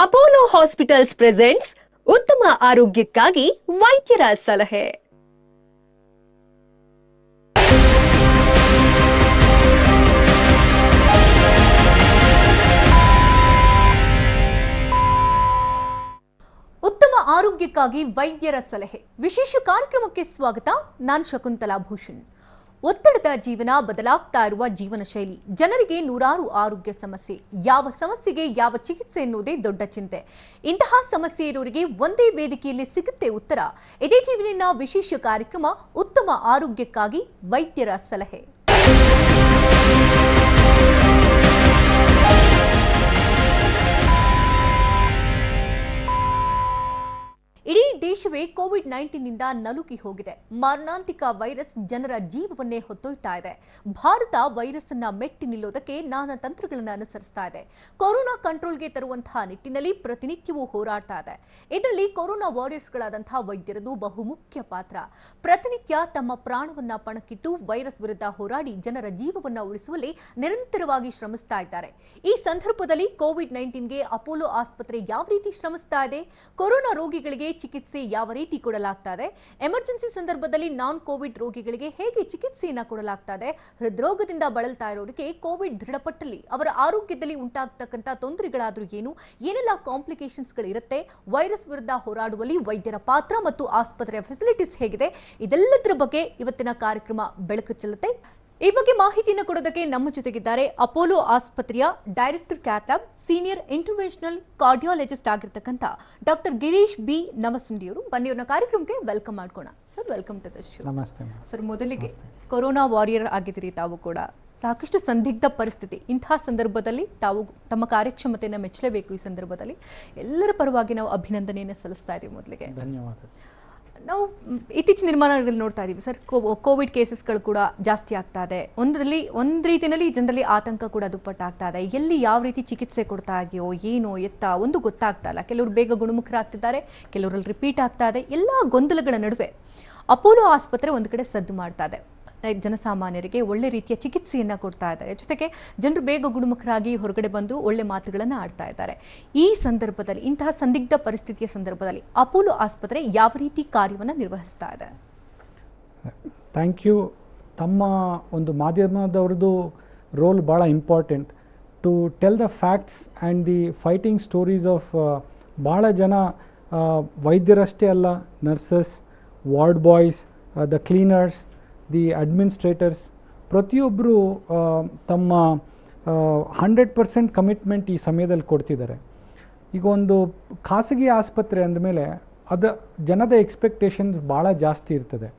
Apollo hospitals presents ಉತ್ತಮ ಆರೋಗ್ಯಕ್ಕಾಗಿ ವೈದ್ಯರ ಸಲಹೆ. ಉತ್ತಮ ಆರೋಗ್ಯಕ್ಕಾಗಿ ವೈದ್ಯರ ಸಲಹೆ ವಿಶೇಷ ಕಾರ್ಯಕ್ರಮಕ್ಕೆ ಸ್ವಾಗತ. ನಾನು ಶಕುಂತಲಾ ಭೂಷಣ್. ಒತ್ತಡದ ಜೀವನ, ಬದಲಾಗ್ತಾ ಇರುವ ಜೀವನ ಶೈಲಿ, ಜನರಿಗೆ ನೂರಾರು ಆರೋಗ್ಯ ಸಮಸ್ಯೆ. ಯಾವ ಸಮಸ್ಯೆಗೆ ಯಾವ ಚಿಕಿತ್ಸೆ ಎನ್ನುವುದೇ ದೊಡ್ಡ ಚಿಂತೆ. ಇಂತಹ ಸಮಸ್ಯೆ ಇರೋರಿಗೆ ಒಂದೇ ವೇದಿಕೆಯಲ್ಲಿ ಸಿಗುತ್ತೆ ಉತ್ತರ. ಇದೇ ಜೀವನಿನ ವಿಶೇಷ ಕಾರ್ಯಕ್ರಮ ಉತ್ತಮ ಆರೋಗ್ಯಕ್ಕಾಗಿ ವೈದ್ಯರ ಸಲಹೆ. ಇಡೀ ದೇಶವೇ ಕೋವಿಡ್-19 ನಿಂದ ನಲುಗಿ ಹೋಗಿದೆ. ಮಾರಣಾಂತಿಕ ವೈರಸ್ ಜನರ ಜೀವವನ್ನೇ ಹೊತ್ತೊಯ್ತಾ ಇದೆ. ಭಾರತ ವೈರಸ್ ಅನ್ನ ಮೆಟ್ಟಿ ನಿಲ್ಲೋದಕ್ಕೆ ನಾನಾ ತಂತ್ರಗಳನ್ನು ಅನುಸರಿಸ್ತಾ ಇದೆ. ಕೊರೋನಾ ಕಂಟ್ರೋಲ್ಗೆ ತರುವಂತಹ ನಿಟ್ಟಿನಲ್ಲಿ ಪ್ರತಿನಿತ್ಯವೂ ಹೋರಾಡ್ತಾ ಇದೆ. ಇದರಲ್ಲಿ ಕೊರೋನಾ ವಾರಿಯರ್ಸ್ಗಳಾದಂತಹ ವೈದ್ಯರದು ಬಹುಮುಖ್ಯ ಪಾತ್ರ. ಪ್ರತಿನಿತ್ಯ ತಮ್ಮ ಪ್ರಾಣವನ್ನ ಪಣಕ್ಕಿಟ್ಟು ವೈರಸ್ ವಿರುದ್ಧ ಹೋರಾಡಿ ಜನರ ಜೀವವನ್ನ ಉಳಿಸುವಲ್ಲಿ ನಿರಂತರವಾಗಿ ಶ್ರಮಿಸ್ತಾ ಇದ್ದಾರೆ. ಈ ಸಂದರ್ಭದಲ್ಲಿ ಕೋವಿಡ್-19ಗೆ ಅಪೋಲೋ ಆಸ್ಪತ್ರೆ ಯಾವ ರೀತಿ ಶ್ರಮಿಸ್ತಾ ಇದೆ, ಕೊರೋನಾ ರೋಗಿಗಳಿಗೆ ಚಿಕಿತ್ಸೆ ಯಾವ ರೀತಿ ಕೊಡಲಾಗ್ತಾ ಇದೆ, ಎಮರ್ಜೆನ್ಸಿ ಸಂದರ್ಭದಲ್ಲಿ ನಾನ್ ಕೋವಿಡ್ ರೋಗಿಗಳಿಗೆ ಹೇಗೆ ಚಿಕಿತ್ಸೆಯನ್ನ ಕೊಡಲಾಗ್ತಾ ಇದೆ, ಹೃದ್ರೋಗದಿಂದ ಬಳಲ್ತಾ ಇರೋರಿಗೆ ಕೋವಿಡ್ ದೃಢಪಟ್ಟಲ್ಲಿ ಅವರ ಆರೋಗ್ಯದಲ್ಲಿ ಉಂಟಾಗತಕ್ಕಂಥ ತೊಂದರೆಗಳಾದ್ರೂ ಏನು, ಏನೆಲ್ಲ ಕಾಂಪ್ಲಿಕೇಶನ್ಸ್ಗಳಿರುತ್ತೆ, ವೈರಸ್ ವಿರುದ್ಧ ಹೋರಾಡುವಲ್ಲಿ ವೈದ್ಯರ ಪಾತ್ರ ಮತ್ತು ಆಸ್ಪತ್ರೆಯ ಫೆಸಿಲಿಟೀಸ್ ಹೇಗಿದೆ, ಇದೆಲ್ಲದರ ಬಗ್ಗೆ ಇವತ್ತಿನ ಕಾರ್ಯಕ್ರಮ ಬೆಳಕು ಚೆಲ್ಲುತ್ತೆ. ಈ ಬಗ್ಗೆ ಮಾಹಿತಿಯನ್ನು ಕೊಡೋದಕ್ಕೆ ನಮ್ಮ ಜೊತೆಗಿದ್ದಾರೆ ಅಪೋಲೋ ಆಸ್ಪತ್ರೆಯ director cath lab, senior interventional cardiologist ಆಗಿರ್ತಕ್ಕಂಥ ಡಾಕ್ಟರ್ ಗಿರೀಶ್ ಬಿ ನಮಸುಂಡಿಯವರು. ಬನ್ನಿಯವ್ರನ್ನ ಕಾರ್ಯಕ್ರಮಕ್ಕೆ ವೆಲ್ಕಮ್ ಮಾಡ್ಕೋಣ. Sir, welcome to the show. ನಮಸ್ತೆ ಸರ್. ಮೊದಲಿಗೆ ಕೊರೋನಾ ವಾರಿಯರ್ ಆಗಿದ್ದೀರಿ ತಾವು ಕೂಡ. ಸಾಕಷ್ಟು ಸಂದಿಗ್ಧ ಪರಿಸ್ಥಿತಿ. ಇಂತಹ ಸಂದರ್ಭದಲ್ಲಿ ತಾವು ತಮ್ಮ ಕಾರ್ಯಕ್ಷಮತೆಯನ್ನು ಮೆಚ್ಚಲೇಬೇಕು. ಈ ಸಂದರ್ಭದಲ್ಲಿ ಎಲ್ಲರ ಪರವಾಗಿ ನಾವು ಅಭಿನಂದನೆಯನ್ನು ಸಲ್ಲಿಸ್ತಾ ಇದ್ದೀವಿ. ಮೊದಲಿಗೆ ಧನ್ಯವಾದ. ನಾವು ಇತ್ತೀಚಿನ ನಿರ್ಮಾಣಗಳಲ್ಲಿ ನೋಡ್ತಾ ಇದ್ದೀವಿ ಸರ್, ಕೋವಿಡ್ ಕೇಸಸ್ಗಳು ಕೂಡ ಜಾಸ್ತಿ ಆಗ್ತಾ ಇದೆ. ಒಂದು ರೀತಿಯಲ್ಲಿ ಜನರಲ್ಲಿ ಆತಂಕ ಕೂಡ ದುಪ್ಪಟ್ಟಾಗ್ತಾ ಇದೆ. ಎಲ್ಲಿ ಯಾವ ರೀತಿ ಚಿಕಿತ್ಸೆ ಕೊಡ್ತಾ ಇದೆಯೋ ಏನೋ ಎತ್ತ ಒಂದು ಗೊತ್ತಾಗ್ತಾ ಇಲ್ಲ. ಕೆಲವರು ಬೇಗ ಗುಣಮುಖರಾಗ್ತಿದ್ದಾರೆ, ಕೆಲವರಲ್ಲಿ ರಿಪೀಟ್ ಆಗ್ತಾ ಇದೆ. ಎಲ್ಲ ಗೊಂದಲಗಳ ನಡುವೆ ಅಪೋಲೋ ಆಸ್ಪತ್ರೆ ಒಂದು ಕಡೆ ಸದ್ದು ಮಾಡ್ತಾ ಇದೆ. ಜನಸಾಮಾನ್ಯರಿಗೆ ಒಳ್ಳೆ ರೀತಿಯ ಚಿಕಿತ್ಸೆಯನ್ನು ಕೊಡ್ತಾ ಇದ್ದಾರೆ. ಜೊತೆಗೆ ಜನರು ಬೇಗ ಗುಣಮುಖರಾಗಿ ಹೊರಗಡೆ ಬಂದು ಒಳ್ಳೆ ಮಾತುಗಳನ್ನು ಆಡ್ತಾ ಇದ್ದಾರೆ. ಈ ಸಂದರ್ಭದಲ್ಲಿ, ಇಂತಹ ಸಂದಿಗ್ಧ ಪರಿಸ್ಥಿತಿಯ ಸಂದರ್ಭದಲ್ಲಿ ಅಪೋಲೋ ಆಸ್ಪತ್ರೆ ಯಾವ ರೀತಿ ಕಾರ್ಯವನ್ನು ನಿರ್ವಹಿಸ್ತಾ ಇದೆ? Thank you. ತಮ್ಮ ಒಂದು ಮಾಧ್ಯಮದವ್ರದ್ದು ರೋಲ್ ಭಾಳ important to tell the facts and the fighting stories of ಭಾಳ ಜನ ವೈದ್ಯರಷ್ಟೇ ಅಲ್ಲ, nurses, ward boys, the cleaners, the administrators, ಪ್ರತಿಯೊಬ್ಬರು ತಮ್ಮ 100% ಕಮಿಟ್ಮೆಂಟ್ ಈ ಸಮಯದಲ್ಲಿ ಕೊಡ್ತಿದ್ದಾರೆ. ಈಗ ಒಂದು ಖಾಸಗಿ ಆಸ್ಪತ್ರೆ ಅಂದಮೇಲೆ ಜನದ ಎಕ್ಸ್ಪೆಕ್ಟೇಷನ್ಸ್ ಭಾಳ ಜಾಸ್ತಿ ಇರ್ತದೆ.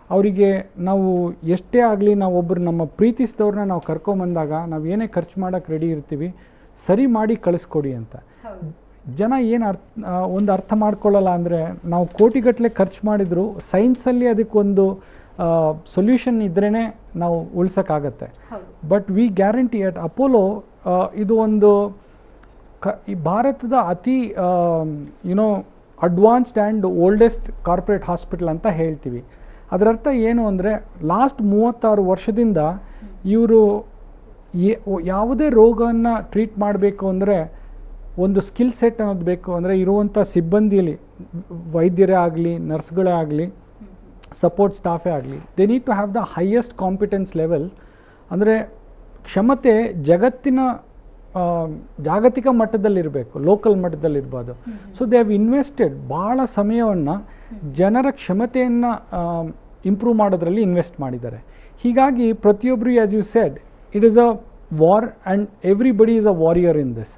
ಅವರಿಗೆ ನಾವು ಎಷ್ಟೇ ಆಗಲಿ, ನಾವು ಒಬ್ಬರು ನಮ್ಮ ಪ್ರೀತಿಸಿದವ್ರನ್ನ ನಾವು ಕರ್ಕೊಂಬಂದಾಗ ನಾವು ಏನೇ ಖರ್ಚು ಮಾಡೋಕ್ಕೆ ರೆಡಿ ಇರ್ತೀವಿ, ಸರಿ ಮಾಡಿ ಕಳಿಸ್ಕೊಡಿ ಅಂತ. ಜನ ಏನು ಅರ್ಥ ಮಾಡ್ಕೊಳ್ಳಲ್ಲ ಅಂದರೆ, ನಾವು ಕೋಟಿಗಟ್ಟಲೆ ಖರ್ಚು ಮಾಡಿದ್ರು ಸೈನ್ಸಲ್ಲಿ ಅದಕ್ಕೊಂದು ಸೊಲ್ಯೂಷನ್ ಇದ್ರೇ ನಾವು ಉಳ್ಸೋಕ್ಕಾಗತ್ತೆ. But we guarantee at Apollo ಇದು ಒಂದು ಈ ಭಾರತದ ಅತಿ advanced and oldest corporate hospital ಅಂತ ಹೇಳ್ತೀವಿ. ಅದರರ್ಥ ಏನು ಅಂದರೆ, ಲಾಸ್ಟ್ 36 ವರ್ಷದಿಂದ ಇವರು ಯಾವುದೇ ರೋಗವನ್ನು ಟ್ರೀಟ್ ಮಾಡಬೇಕು ಅಂದರೆ ಒಂದು ಸ್ಕಿಲ್ ಸೆಟ್ ಅನ್ನೋದು ಬೇಕು. ಅಂದರೆ ಇರುವಂಥ ಸಿಬ್ಬಂದಿಯಲ್ಲಿ ವೈದ್ಯರೇ ಆಗಲಿ, ನರ್ಸ್ಗಳೇ ಆಗಲಿ, ಸಪೋರ್ಟ್ ಸ್ಟಾಫೇ ಆಗಲಿ, they need to have the highest competence level. ಅಂದರೆ ಕ್ಷಮತೆ ಜಾಗತಿಕ ಮಟ್ಟದಲ್ಲಿರಬೇಕು, ಲೋಕಲ್ ಮಟ್ಟದಲ್ಲಿರ್ಬೋದು. ಸೊ ದೇ ಹ್ಯಾವ್ ಇನ್ವೆಸ್ಟೆಡ್ ಭಾಳ ಸಮಯವನ್ನು ಜನರ ಕ್ಷಮತೆಯನ್ನು ಇಂಪ್ರೂವ್ ಮಾಡೋದ್ರಲ್ಲಿ ಇನ್ವೆಸ್ಟ್ ಮಾಡಿದ್ದಾರೆ. ಹೀಗಾಗಿ ಪ್ರತಿಯೊಬ್ಬರು, as you said, it is a war and everybody is a warrior in this.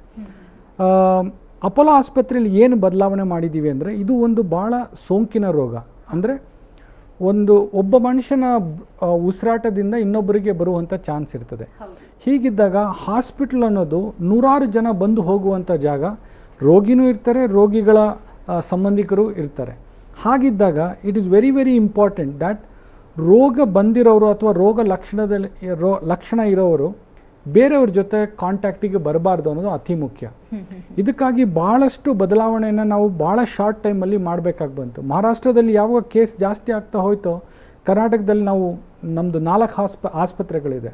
Apollo ಆಸ್ಪತ್ರೆಯಲ್ಲಿ ಏನು ಬದಲಾವಣೆ ಮಾಡಿದ್ದೀವಿ ಅಂದರೆ, ಇದು ಒಂದು ಭಾಳ ಸೋಂಕಿನ ರೋಗ. ಅಂದರೆ ಒಬ್ಬ ಮನುಷ್ಯನ ಉಸಿರಾಟದಿಂದ ಇನ್ನೊಬ್ಬರಿಗೆ ಬರುವಂಥ ಚಾನ್ಸ್ ಇರ್ತದೆ. ಹೀಗಿದ್ದಾಗ ಹಾಸ್ಪಿಟಲ್ ಅನ್ನೋದು ನೂರಾರು ಜನ ಬಂದು ಹೋಗುವಂಥ ಜಾಗ. ರೋಗಿನೂ ಇರ್ತಾರೆ, ರೋಗಿಗಳ ಸಂಬಂಧಿಕರು ಇರ್ತಾರೆ. ಹಾಗಿದ್ದಾಗ it is very very important that ರೋಗ ಬಂದಿರೋರು ಅಥವಾ ಲಕ್ಷಣ ಇರೋರು ಬೇರೆಯವ್ರ ಜೊತೆ ಕಾಂಟ್ಯಾಕ್ಟಿಗೆ ಬರಬಾರ್ದು ಅನ್ನೋದು ಅತಿ ಮುಖ್ಯ. ಇದಕ್ಕಾಗಿ ಭಾಳಷ್ಟು ಬದಲಾವಣೆಯನ್ನು ನಾವು ಭಾಳ ಶಾರ್ಟ್ ಟೈಮಲ್ಲಿ ಮಾಡಬೇಕಾಗಿ ಬಂತು. ಮಹಾರಾಷ್ಟ್ರದಲ್ಲಿ ಯಾವಾಗ ಕೇಸ್ ಜಾಸ್ತಿ ಆಗ್ತಾ ಹೋಯ್ತೋ, ಕರ್ನಾಟಕದಲ್ಲಿ ನಮ್ಮದು 4 ಆಸ್ಪತ್ರೆಗಳಿದೆ.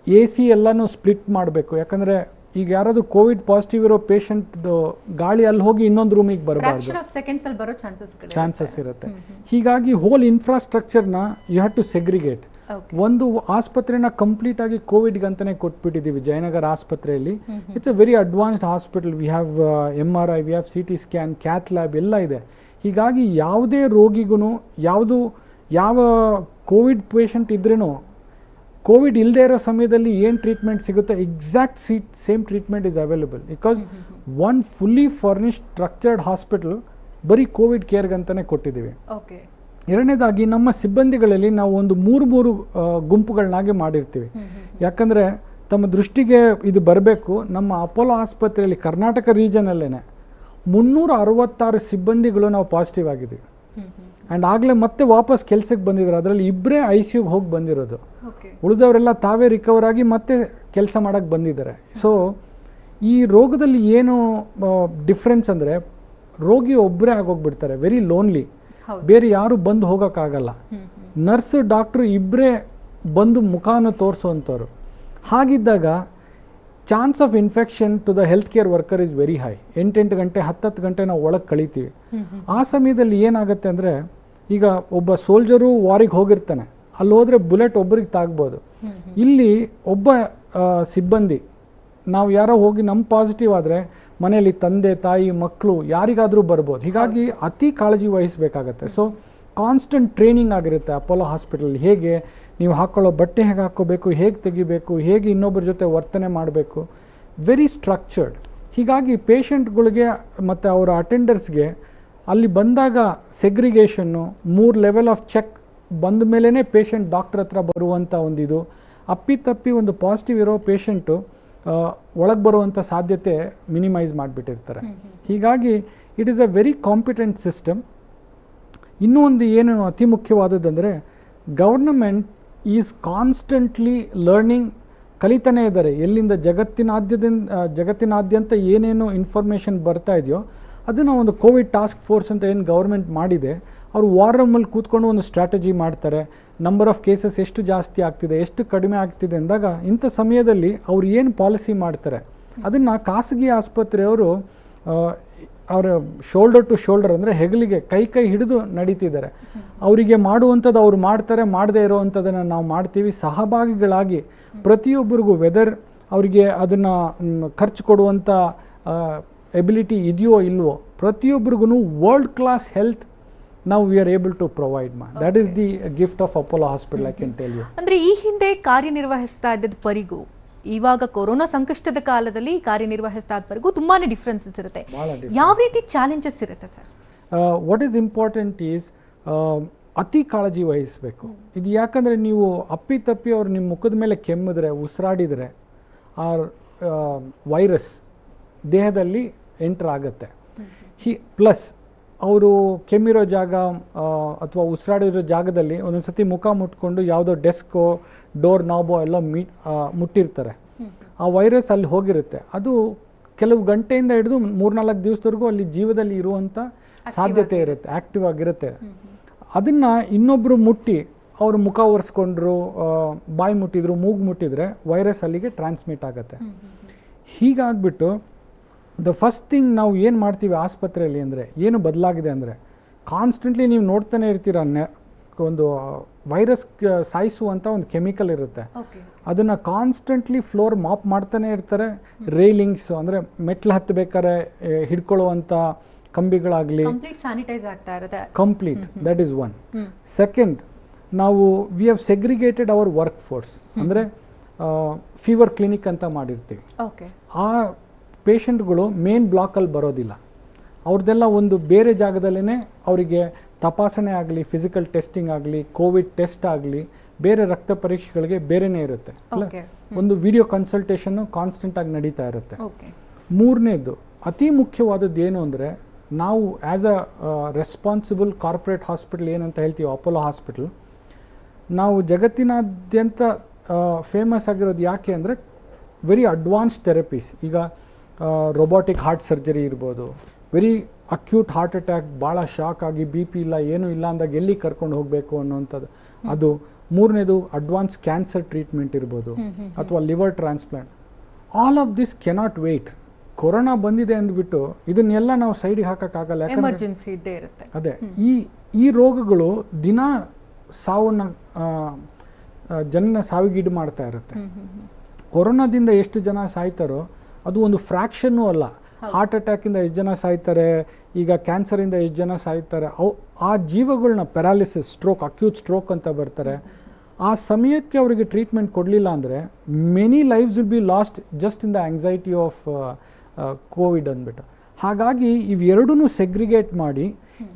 AC ಎಲ್ಲನೂ ಸ್ಪ್ಲಿಟ್ ಮಾಡಬೇಕು. ಯಾಕಂದರೆ ಈಗ ಯಾರಾದರೂ ಕೋವಿಡ್ ಪಾಸಿಟಿವ್ ಇರೋ ಪೇಷಂಟ್ದು ಗಾಳಿ ಅಲ್ಲಿ ಹೋಗಿ ಇನ್ನೊಂದು ರೂಮಿಗೆ ಬರಬಾರ್ದು, ಫ್ರಾಕ್ಷನ್ ಆಫ್ ಸೆಕೆಂಡ್ಸ್ ಅಲ್ಲಿ ಬರೋ ಚಾನ್ಸಸ್ ಇರುತ್ತೆ. ಹೀಗಾಗಿ ಹೋಲ್ ಇನ್ಫ್ರಾಸ್ಟ್ರಕ್ಚರ್ನ ಯು ಹ್ಯಾವ್ ಟು ಸೆಗ್ರಿಗೇಟ್. ಒಂದು ಆಸ್ಪತ್ರೆನ ಕಂಪ್ಲೀಟ್ ಆಗಿ ಕೋವಿಡ್ಗೆ ಅಂತಾನೆ ಕೊಟ್ಬಿಟ್ಟಿದ್ದೀವಿ ಜಯನಗರ ಆಸ್ಪತ್ರೆಯಲ್ಲಿ. It's a very advanced hospital. We have MRI, we have CT scan, cath lab ಎಲ್ಲ ಇದೆ. ಹೀಗಾಗಿ ಯಾವುದೇ ರೋಗಿಗೂ ಯಾವ ಕೋವಿಡ್ ಪೇಷಂಟ್ ಇದ್ರೂ ಕೋವಿಡ್ ಇಲ್ಲದೆ ಇರೋ ಸಮಯದಲ್ಲಿ ಏನು ಟ್ರೀಟ್ಮೆಂಟ್ ಸಿಗುತ್ತೆ exact same treatment is available. Because one fully furnished structured hospital ಬರೀ ಕೋವಿಡ್ ಕೇರ್ಗಂತಾನೆ ಕೊಟ್ಟಿದ್ದೀವಿ. ಎರಡನೇದಾಗಿ ನಮ್ಮ ಸಿಬ್ಬಂದಿಗಳಲ್ಲಿ ನಾವು ಒಂದು ಮೂರು ಗುಂಪುಗಳನ್ನಾಗಿ ಮಾಡಿರ್ತೀವಿ. ಯಾಕಂದರೆ ತಮ್ಮ ದೃಷ್ಟಿಗೆ ಇದು ಬರಬೇಕು, ನಮ್ಮ ಅಪೋಲೋ ಆಸ್ಪತ್ರೆಯಲ್ಲಿ ಕರ್ನಾಟಕ ರೀಜನಲ್ಲೇ 366 ಸಿಬ್ಬಂದಿಗಳು ನಾವು ಪಾಸಿಟಿವ್ ಆಗಿದ್ದೀವಿ. ಆ್ಯಂಡ್ ಆಗಲೇ ಮತ್ತೆ ವಾಪಸ್ ಕೆಲಸಕ್ಕೆ ಬಂದಿದ್ರು. ಅದರಲ್ಲಿ ಇಬ್ಬರೇ ICUಗೆ ಹೋಗಿ ಬಂದಿರೋದು, ಉಳಿದವರೆಲ್ಲ ತಾವೇ ರಿಕವರ್ ಆಗಿ ಮತ್ತೆ ಕೆಲಸ ಮಾಡೋಕ್ಕೆ ಬಂದಿದ್ದಾರೆ. ಸೊ ಈ ರೋಗದಲ್ಲಿ ಏನು ಡಿಫ್ರೆನ್ಸ್ ಅಂದರೆ ರೋಗಿ ಒಬ್ಬರೇ ಆಗೋಗ್ಬಿಡ್ತಾರೆ, ವೆರಿ ಲೋನ್ಲಿ, ಬೇರೆ ಯಾರು ಬಂದು ಹೋಗೋಕ್ಕಾಗಲ್ಲ. ನರ್ಸು ಡಾಕ್ಟ್ರು ಇಬ್ಬರೇ ಬಂದು ಮುಖಾನ ತೋರಿಸುವಂಥವ್ರು. ಹಾಗಿದ್ದಾಗ chance of infection to the health care worker is very high. 8 ಗಂಟೆ 10 ಗಂಟೆ ನಾವು ಒಳಗೆ ಕಳಿತೀವಿ. ಆ ಸಮಯದಲ್ಲಿ ಏನಾಗುತ್ತೆ ಅಂದರೆ, ಈಗ ಒಬ್ಬ ಸೋಲ್ಜರು ವಾರಿಗೆ ಹೋಗಿರ್ತಾನೆ, ಅಲ್ಲಿ ಹೋದರೆ ಬುಲೆಟ್ ಒಬ್ಬರಿಗೆ ತಾಗ್ಬೋದು. ಇಲ್ಲಿ ಒಬ್ಬ ಸಿಬ್ಬಂದಿ ನಾವು ಯಾರೋ ಹೋಗಿ ನಮ್ಮ ಪಾಸಿಟಿವ್ ಆದರೆ ಮನೆಯಲ್ಲಿ ತಂದೆ ತಾಯಿ ಮಕ್ಕಳು ಯಾರಿಗಾದರೂ ಬರ್ಬೋದು. ಹೀಗಾಗಿ ಅತಿ ಕಾಳಜಿ ವಹಿಸಬೇಕಾಗತ್ತೆ. ಸೊ ಕಾನ್ಸ್ಟೆಂಟ್ ಟ್ರೈನಿಂಗ್ ಆಗಿರುತ್ತೆ ಅಪೋಲೋ ಹಾಸ್ಪಿಟಲ್. ಹೇಗೆ ನೀವು ಹಾಕ್ಕೊಳ್ಳೋ ಬಟ್ಟೆ ಹೇಗೆ ಹಾಕ್ಕೋಬೇಕು, ಹೇಗೆ ತೆಗಿಬೇಕು, ಹೇಗೆ ಇನ್ನೊಬ್ಬರ ಜೊತೆ ವರ್ತನೆ ಮಾಡಬೇಕು, ವೆರಿ ಸ್ಟ್ರಕ್ಚರ್ಡ್. ಹೀಗಾಗಿ ಪೇಷಂಟ್ಗಳಿಗೆ ಮತ್ತು ಅವರ ಅಟೆಂಡರ್ಸ್ಗೆ ಅಲ್ಲಿ ಬಂದಾಗ ಸೆಗ್ರಿಗೇಷನ್ನು, 3 ಲೆವೆಲ್ ಆಫ್ ಚೆಕ್ ಬಂದ ಮೇಲೇ ಪೇಷಂಟ್ ಡಾಕ್ಟರ್ ಹತ್ರ ಬರುವಂಥ ಒಂದಿದು. ಅಪ್ಪಿತಪ್ಪಿ ಒಂದು ಪಾಸಿಟಿವ್ ಇರೋ ಪೇಷಂಟು ಒಳಗೆ ಬರುವಂಥ ಸಾಧ್ಯತೆ ಮಿನಿಮೈಸ್ ಮಾಡಿಬಿಟ್ಟಿರ್ತಾರೆ. ಹೀಗಾಗಿ it is a very competent system. ಇನ್ನೂ ಒಂದು ಏನು ಅತಿ ಮುಖ್ಯವಾದದ್ದಂದರೆ, ಗವರ್ನಮೆಂಟ್ ಈಸ್ ಕಾನ್ಸ್ಟೆಂಟ್ಲಿ ಲರ್ನಿಂಗ್, ಕಲಿತಾನೇ ಇದ್ದಾರೆ. ಎಲ್ಲಿಂದ ಜಗತ್ತಿನಾದ್ಯಂತ ಏನೇನು ಇನ್ಫಾರ್ಮೇಷನ್ ಬರ್ತಾ ಇದೆಯೋ ಅದನ್ನು ಒಂದು ಕೋವಿಡ್ ಟಾಸ್ಕ್ ಫೋರ್ಸ್ ಅಂತ ಏನು ಗೌರ್ಮೆಂಟ್ ಮಾಡಿದೆ, ಅವರು ವಾರ್ ರೂಮಲ್ಲಿ ಕೂತ್ಕೊಂಡು ಒಂದು ಸ್ಟ್ರಾಟಜಿ ಮಾಡ್ತಾರೆ. ನಂಬರ್ ಆಫ್ ಕೇಸಸ್ ಎಷ್ಟು ಜಾಸ್ತಿ ಆಗ್ತಿದೆ, ಎಷ್ಟು ಕಡಿಮೆ ಆಗ್ತಿದೆ ಅಂದಾಗ ಇಂಥ ಸಮಯದಲ್ಲಿ ಅವ್ರು ಏನು ಪಾಲಿಸಿ ಮಾಡ್ತಾರೆ ಅದನ್ನು ಖಾಸಗಿ ಆಸ್ಪತ್ರೆಯವರು ಅವರ ಶೋಲ್ಡರ್ ಟು ಶೋಲ್ಡರ್ ಅಂದರೆ ಹೆಗಲಿಗೆ ಕೈ ಹಿಡಿದು ನಡೀತಿದ್ದಾರೆ. ಅವರಿಗೆ ಮಾಡುವಂಥದ್ದು ಅವ್ರು ಮಾಡ್ತಾರೆ, ಮಾಡದೇ ಇರೋವಂಥದ್ದನ್ನು ನಾವು ಮಾಡ್ತೀವಿ. ಸಹಭಾಗಿಗಳಾಗಿ ಪ್ರತಿಯೊಬ್ಬರಿಗೂ ವೆದರ್ ಅವರಿಗೆ ಅದನ್ನು ಖರ್ಚು ಕೊಡುವಂಥ ಎಬಿಲಿಟಿ ಇದೆಯೋ ಇಲ್ವೋ, ಪ್ರತಿಯೊಬ್ಬರಿಗೂ ವರ್ಲ್ಡ್ ಕ್ಲಾಸ್ ಹೆಲ್ತ್ ನಾವು we are able to provide. That is the gift of Apollo hospital, I can tell you. ಅಂದರೆ ಈ ಹಿಂದೆ ಕಾರ್ಯನಿರ್ವಹಿಸ್ತಾ ಇದ್ದದ ಪರಿಗೂ ಇವಾಗ ಕೊರೋನಾ ಸಂಕಷ್ಟದ ಕಾಲದಲ್ಲಿ ಕಾರ್ಯನಿರ್ವಹಿಸ್ತಾ ಇದ್ದವರೆಗೂ ತುಂಬಾನೇ ಡಿಫ್ರೆನ್ಸಸ್ ಇರುತ್ತೆ. ಯಾವ ರೀತಿ ಚಾಲೆಂಜಸ್ ಇರುತ್ತೆ sir? What is important is ಅತಿ ಕಾಳಜಿ ವಹಿಸಬೇಕು. ಇದು ಯಾಕಂದರೆ ನೀವು ಅಪ್ಪಿತಪ್ಪಿ ಅವ್ರು ನಿಮ್ಮ ಮುಖದ ಮೇಲೆ ಕೆಮ್ಮಿದ್ರೆ, ಉಸಿರಾಡಿದರೆ ಆ ವೈರಸ್ ದೇಹದಲ್ಲಿ ಎಂಟರ್ ಆಗುತ್ತೆ. ಪ್ಲಸ್ ಅವರು ಕೆಮ್ಮಿರೋ ಜಾಗ ಅಥವಾ ಉಸಿರಾಡಿರೋ ಜಾಗದಲ್ಲಿ ಒಂದೊಂದು ಸತಿ ಮುಖ ಮುಟ್ಕೊಂಡು ಯಾವುದೋ ಡೆಸ್ಕೋ ಡೋರ್ ನಾಬೋ ಎಲ್ಲ ಮುಟ್ಟಿರ್ತಾರೆ. ಆ ವೈರಸ್ ಅಲ್ಲಿ ಹೋಗಿರುತ್ತೆ. ಅದು ಕೆಲವು ಗಂಟೆಯಿಂದ ಹಿಡಿದು 3-4 ದಿವಸದವರೆಗೂ ಅಲ್ಲಿ ಜೀವದಲ್ಲಿ ಇರುವಂಥ ಸಾಧ್ಯತೆ ಇರುತ್ತೆ, ಆ್ಯಕ್ಟಿವ್ ಆಗಿರುತ್ತೆ. ಅದನ್ನು ಇನ್ನೊಬ್ಬರು ಮುಟ್ಟಿ ಅವರು ಮುಖ ಒರೆಸ್ಕೊಂಡ್ರು, ಬಾಯಿ ಮುಟ್ಟಿದ್ರು, ಮೂಗು ಮುಟ್ಟಿದ್ರೆ ವೈರಸ್ ಅಲ್ಲಿಗೆ ಟ್ರಾನ್ಸ್ಮಿಟ್ ಆಗುತ್ತೆ. ಹೀಗಾಗ್ಬಿಟ್ಟು ದ ಫಸ್ಟ್ ಥಿಂಗ್ ನಾವು ಏನು ಮಾಡ್ತೀವಿ ಆಸ್ಪತ್ರೆಯಲ್ಲಿ ಅಂದರೆ, ಏನು ಬದಲಾಗಿದೆ ಅಂದರೆ, ಕಾನ್ಸ್ಟೆಂಟ್ಲಿ ನೀವು ನೋಡ್ತಾನೆ ಇರ್ತೀರ, ಒಂದು ವೈರಸ್ ಸಾಯಿಸುವಂಥ ಒಂದು ಕೆಮಿಕಲ್ ಇರುತ್ತೆ. ಅದನ್ನು ಕಾನ್ಸ್ಟೆಂಟ್ಲಿ ಫ್ಲೋರ್ ಮಾಪ್ ಮಾಡ್ತಾನೆ ಇರ್ತಾರೆ. ರೇಲಿಂಗ್ಸ್ ಅಂದರೆ ಮೆಟ್ಲು ಹತ್ತಬೇಕಾದ್ರೆ ಹಿಡ್ಕೊಳ್ಳುವಂಥ ಕಂಬಿಗಳಾಗಲಿ ಸ್ಯಾನಿಟೈಸ್ ಆಗ್ತಾ ಇರುತ್ತೆ. Complete, that is one. Second, ನಾವು we have segregated our work force. ಅಂದರೆ ಫೀವರ್ ಕ್ಲಿನಿಕ್ ಅಂತ ಮಾಡಿರ್ತೀವಿ. ಆ ಪೇಷಂಟ್ಗಳು ಮೇನ್ ಬ್ಲಾಕಲ್ಲಿ ಬರೋದಿಲ್ಲ, ಅವ್ರದ್ದೆಲ್ಲ ಒಂದು ಬೇರೆ ಜಾಗದಲ್ಲೇ ಅವರಿಗೆ ತಪಾಸಣೆ ಆಗಲಿ, ಫಿಸಿಕಲ್ ಟೆಸ್ಟಿಂಗ್ ಆಗಲಿ, ಕೋವಿಡ್ ಟೆಸ್ಟ್ ಆಗಲಿ, ಬೇರೆ ರಕ್ತ ಪರೀಕ್ಷೆಗಳಿಗೆ ಬೇರೆನೇ ಇರುತ್ತೆ. ಒಂದು ವಿಡಿಯೋ ಕನ್ಸಲ್ಟೇಷನ್ನು ಕಾನ್ಸ್ಟೆಂಟ್ ಆಗಿ ನಡೀತಾ ಇರುತ್ತೆ. ಮೂರನೇದು ಅತಿ ಮುಖ್ಯವಾದದ್ದು ಏನು ಅಂದರೆ, ನಾವು as a responsible corporate hospital ಏನಂತ ಹೇಳ್ತೀವಿ ಅಪೋಲೋ ಹಾಸ್ಪಿಟಲ್, ನಾವು ಜಗತ್ತಿನಾದ್ಯಂತ ಫೇಮಸ್ ಆಗಿರೋದು ಯಾಕೆ ಅಂದರೆ ವೆರಿ ಅಡ್ವಾನ್ಸ್ ಥೆರಪೀಸ್. ಈಗ ರೊಬೋಟಿಕ್ ಹಾರ್ಟ್ ಸರ್ಜರಿ ಇರ್ಬೋದು, ವೆರಿ ಅಕ್ಯೂಟ್ ಹಾರ್ಟ್ ಅಟ್ಯಾಕ್, ಭಾಳ ಶಾಕ್ ಆಗಿ BP ಇಲ್ಲ ಏನೂ ಇಲ್ಲ ಅಂದಾಗ ಎಲ್ಲಿ ಕರ್ಕೊಂಡು ಹೋಗಬೇಕು ಅನ್ನೋವಂಥದ್ದು ಅದು. ಮೂರನೇದು ಅಡ್ವಾನ್ಸ್ ಕ್ಯಾನ್ಸರ್ ಟ್ರೀಟ್ಮೆಂಟ್ ಇರ್ಬೋದು ಅಥವಾ liver transplant. All of this cannot wait. Corona ಬಂದಿದೆ ಅಂದ್ಬಿಟ್ಟು ಇದನ್ನೆಲ್ಲ ನಾವು ಸೈಡಿಗೆ ಹಾಕೋಕ್ಕಾಗಲ್ಲ. ಎಮರ್ಜೆನ್ಸಿ ಇದ್ದೇ ಇರುತ್ತೆ. ಅದೇ ಈ ರೋಗಗಳು ದಿನ ಸಾವನ್ನ ಜನನ ಸಾವಿಗೀಡು ಮಾಡ್ತಾ ಇರುತ್ತೆ. ಕೊರೋನಾದಿಂದ ಎಷ್ಟು ಜನ ಸಾಯ್ತಾರೋ ಅದು ಒಂದು ಫ್ರ್ಯಾಕ್ಷನ್ನೂ ಅಲ್ಲ. ಹಾರ್ಟ್ ಅಟ್ಯಾಕಿಂದ ಎಷ್ಟು ಜನ ಸಾಯ್ತಾರೆ, ಈಗ ಕ್ಯಾನ್ಸರಿಂದ ಎಷ್ಟು ಜನ ಸಾಯ್ತಾರೆ, ಆ ಜೀವಗಳನ್ನ ಪ್ಯಾರಾಲಿಸಿಸ್, ಸ್ಟ್ರೋಕ್, ಅಕ್ಯೂಟ್ ಸ್ಟ್ರೋಕ್ ಅಂತ ಬರ್ತಾರೆ. ಆ ಸಮಯಕ್ಕೆ ಅವರಿಗೆ ಟ್ರೀಟ್ಮೆಂಟ್ ಕೊಡಲಿಲ್ಲ ಅಂದರೆ many lives will be lost just in the anxiety of COVID ಅಂದ್ಬಿಟ್ಟು. ಹಾಗಾಗಿ ಇವೆರಡೂ ಸೆಗ್ರಿಗೇಟ್ ಮಾಡಿ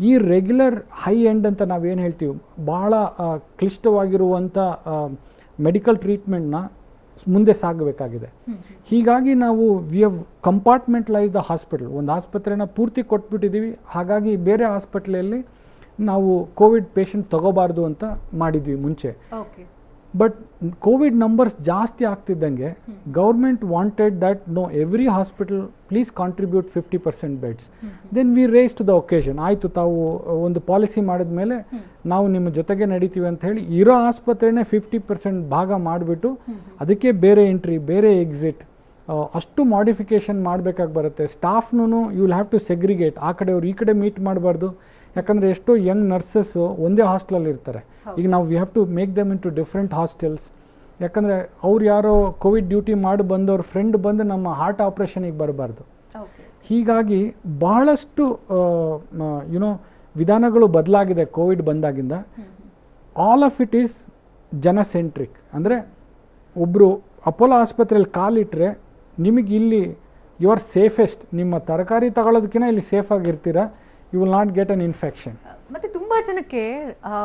ಈ ರೆಗ್ಯುಲರ್ ಹೈ ಎಂಡ್ ಅಂತ ನಾವೇನು ಹೇಳ್ತೀವಿ, ಭಾಳ ಕ್ಲಿಷ್ಟವಾಗಿರುವಂಥ ಮೆಡಿಕಲ್ ಟ್ರೀಟ್ಮೆಂಟ್ನ ಮುಂದೆ ಸಾಗಬೇಕಾಗಿದೆ. ಹೀಗಾಗಿ ನಾವು ವಿ ಹವ್ ಕಂಪಾರ್ಟ್ಮೆಂಟಲೈಸ್ ದ ಹಾಸ್ಪಿಟಲ್. ಒಂದು ಆಸ್ಪತ್ರೆನ ಪೂರ್ತಿ ಕೊಟ್ಬಿಟ್ಟಿದ್ದೀವಿ. ಹಾಗಾಗಿ ಬೇರೆ ಹಾಸ್ಪಿಟ್ಲಲ್ಲಿ ನಾವು ಕೋವಿಡ್ ಪೇಷಂಟ್ ತಗೋಬಾರ್ದು ಅಂತ ಮಾಡಿದ್ವಿ ಮುಂಚೆ. ಬಟ್ ಕೋವಿಡ್ ನಂಬರ್ಸ್ ಜಾಸ್ತಿ ಆಗ್ತಿದ್ದಂಗೆ government wanted that no, every hospital please contribute 50% beds. Then we raise to the occasion. ಆಯಿತು, ತಾವು ಒಂದು ಪಾಲಿಸಿ ಮಾಡಿದ್ಮೇಲೆ ನಾವು ನಿಮ್ಮ ಜೊತೆಗೆ ನಡೀತೀವಿ ಅಂತ ಹೇಳಿ ಇರೋ ಆಸ್ಪತ್ರೆನೇ 50% ಭಾಗ ಮಾಡಿಬಿಟ್ಟು ಅದಕ್ಕೆ ಬೇರೆ ಎಂಟ್ರಿ, ಬೇರೆ ಎಕ್ಸಿಟ್, ಅಷ್ಟು ಮಾಡಿಫಿಕೇಶನ್ ಮಾಡಬೇಕಾಗಿ ಬರುತ್ತೆ. ಸ್ಟಾಫ್ನೂ you will have to segregate. ಆ ಕಡೆಯವ್ರು ಈ ಕಡೆ ಮೀಟ್ ಮಾಡಬಾರ್ದು. ಯಾಕಂದರೆ ಎಷ್ಟೋ ಯಂಗ್ ನರ್ಸಸ್ ಒಂದೇ ಹಾಸ್ಟೆಲಲ್ಲಿ ಇರ್ತಾರೆ. ಈಗ ನಾವು we have to make them into different hostels. ಯಾಕಂದರೆ ಅವ್ರು ಯಾರೋ ಕೋವಿಡ್ ಡ್ಯೂಟಿ ಮಾಡಿ ಬಂದವ್ರ ಫ್ರೆಂಡ್ ಬಂದು ನಮ್ಮ ಹಾರ್ಟ್ ಆಪ್ರೇಷನಿಗೆ ಬರಬಾರ್ದು. ಹೀಗಾಗಿ ಬಹಳಷ್ಟು ಯುನೋ ವಿಧಾನಗಳು ಬದಲಾಗಿದೆ ಕೋವಿಡ್ ಬಂದಾಗಿಂದ. ಆಲ್ ಆಫ್ ಇಟ್ ಈಸ್ ಜನಸೆಂಟ್ರಿಕ್. ಅಂದರೆ ಒಬ್ಬರು ಅಪೋಲೋ ಆಸ್ಪತ್ರೆಯಲ್ಲಿ ಕಾಲಿಟ್ಟರೆ ನಿಮಗೆ ಇಲ್ಲಿ ಯು ಆರ್ ಸೇಫೆಸ್ಟ್. ನಿಮ್ಮ ತರಕಾರಿ ತಗೊಳ್ಳೋದಕ್ಕಿಂತ ಇಲ್ಲಿ ಸೇಫಾಗಿರ್ತೀರ. You will not get an infection. ಮತ್ತು ತುಂಬ ಜನಕ್ಕೆ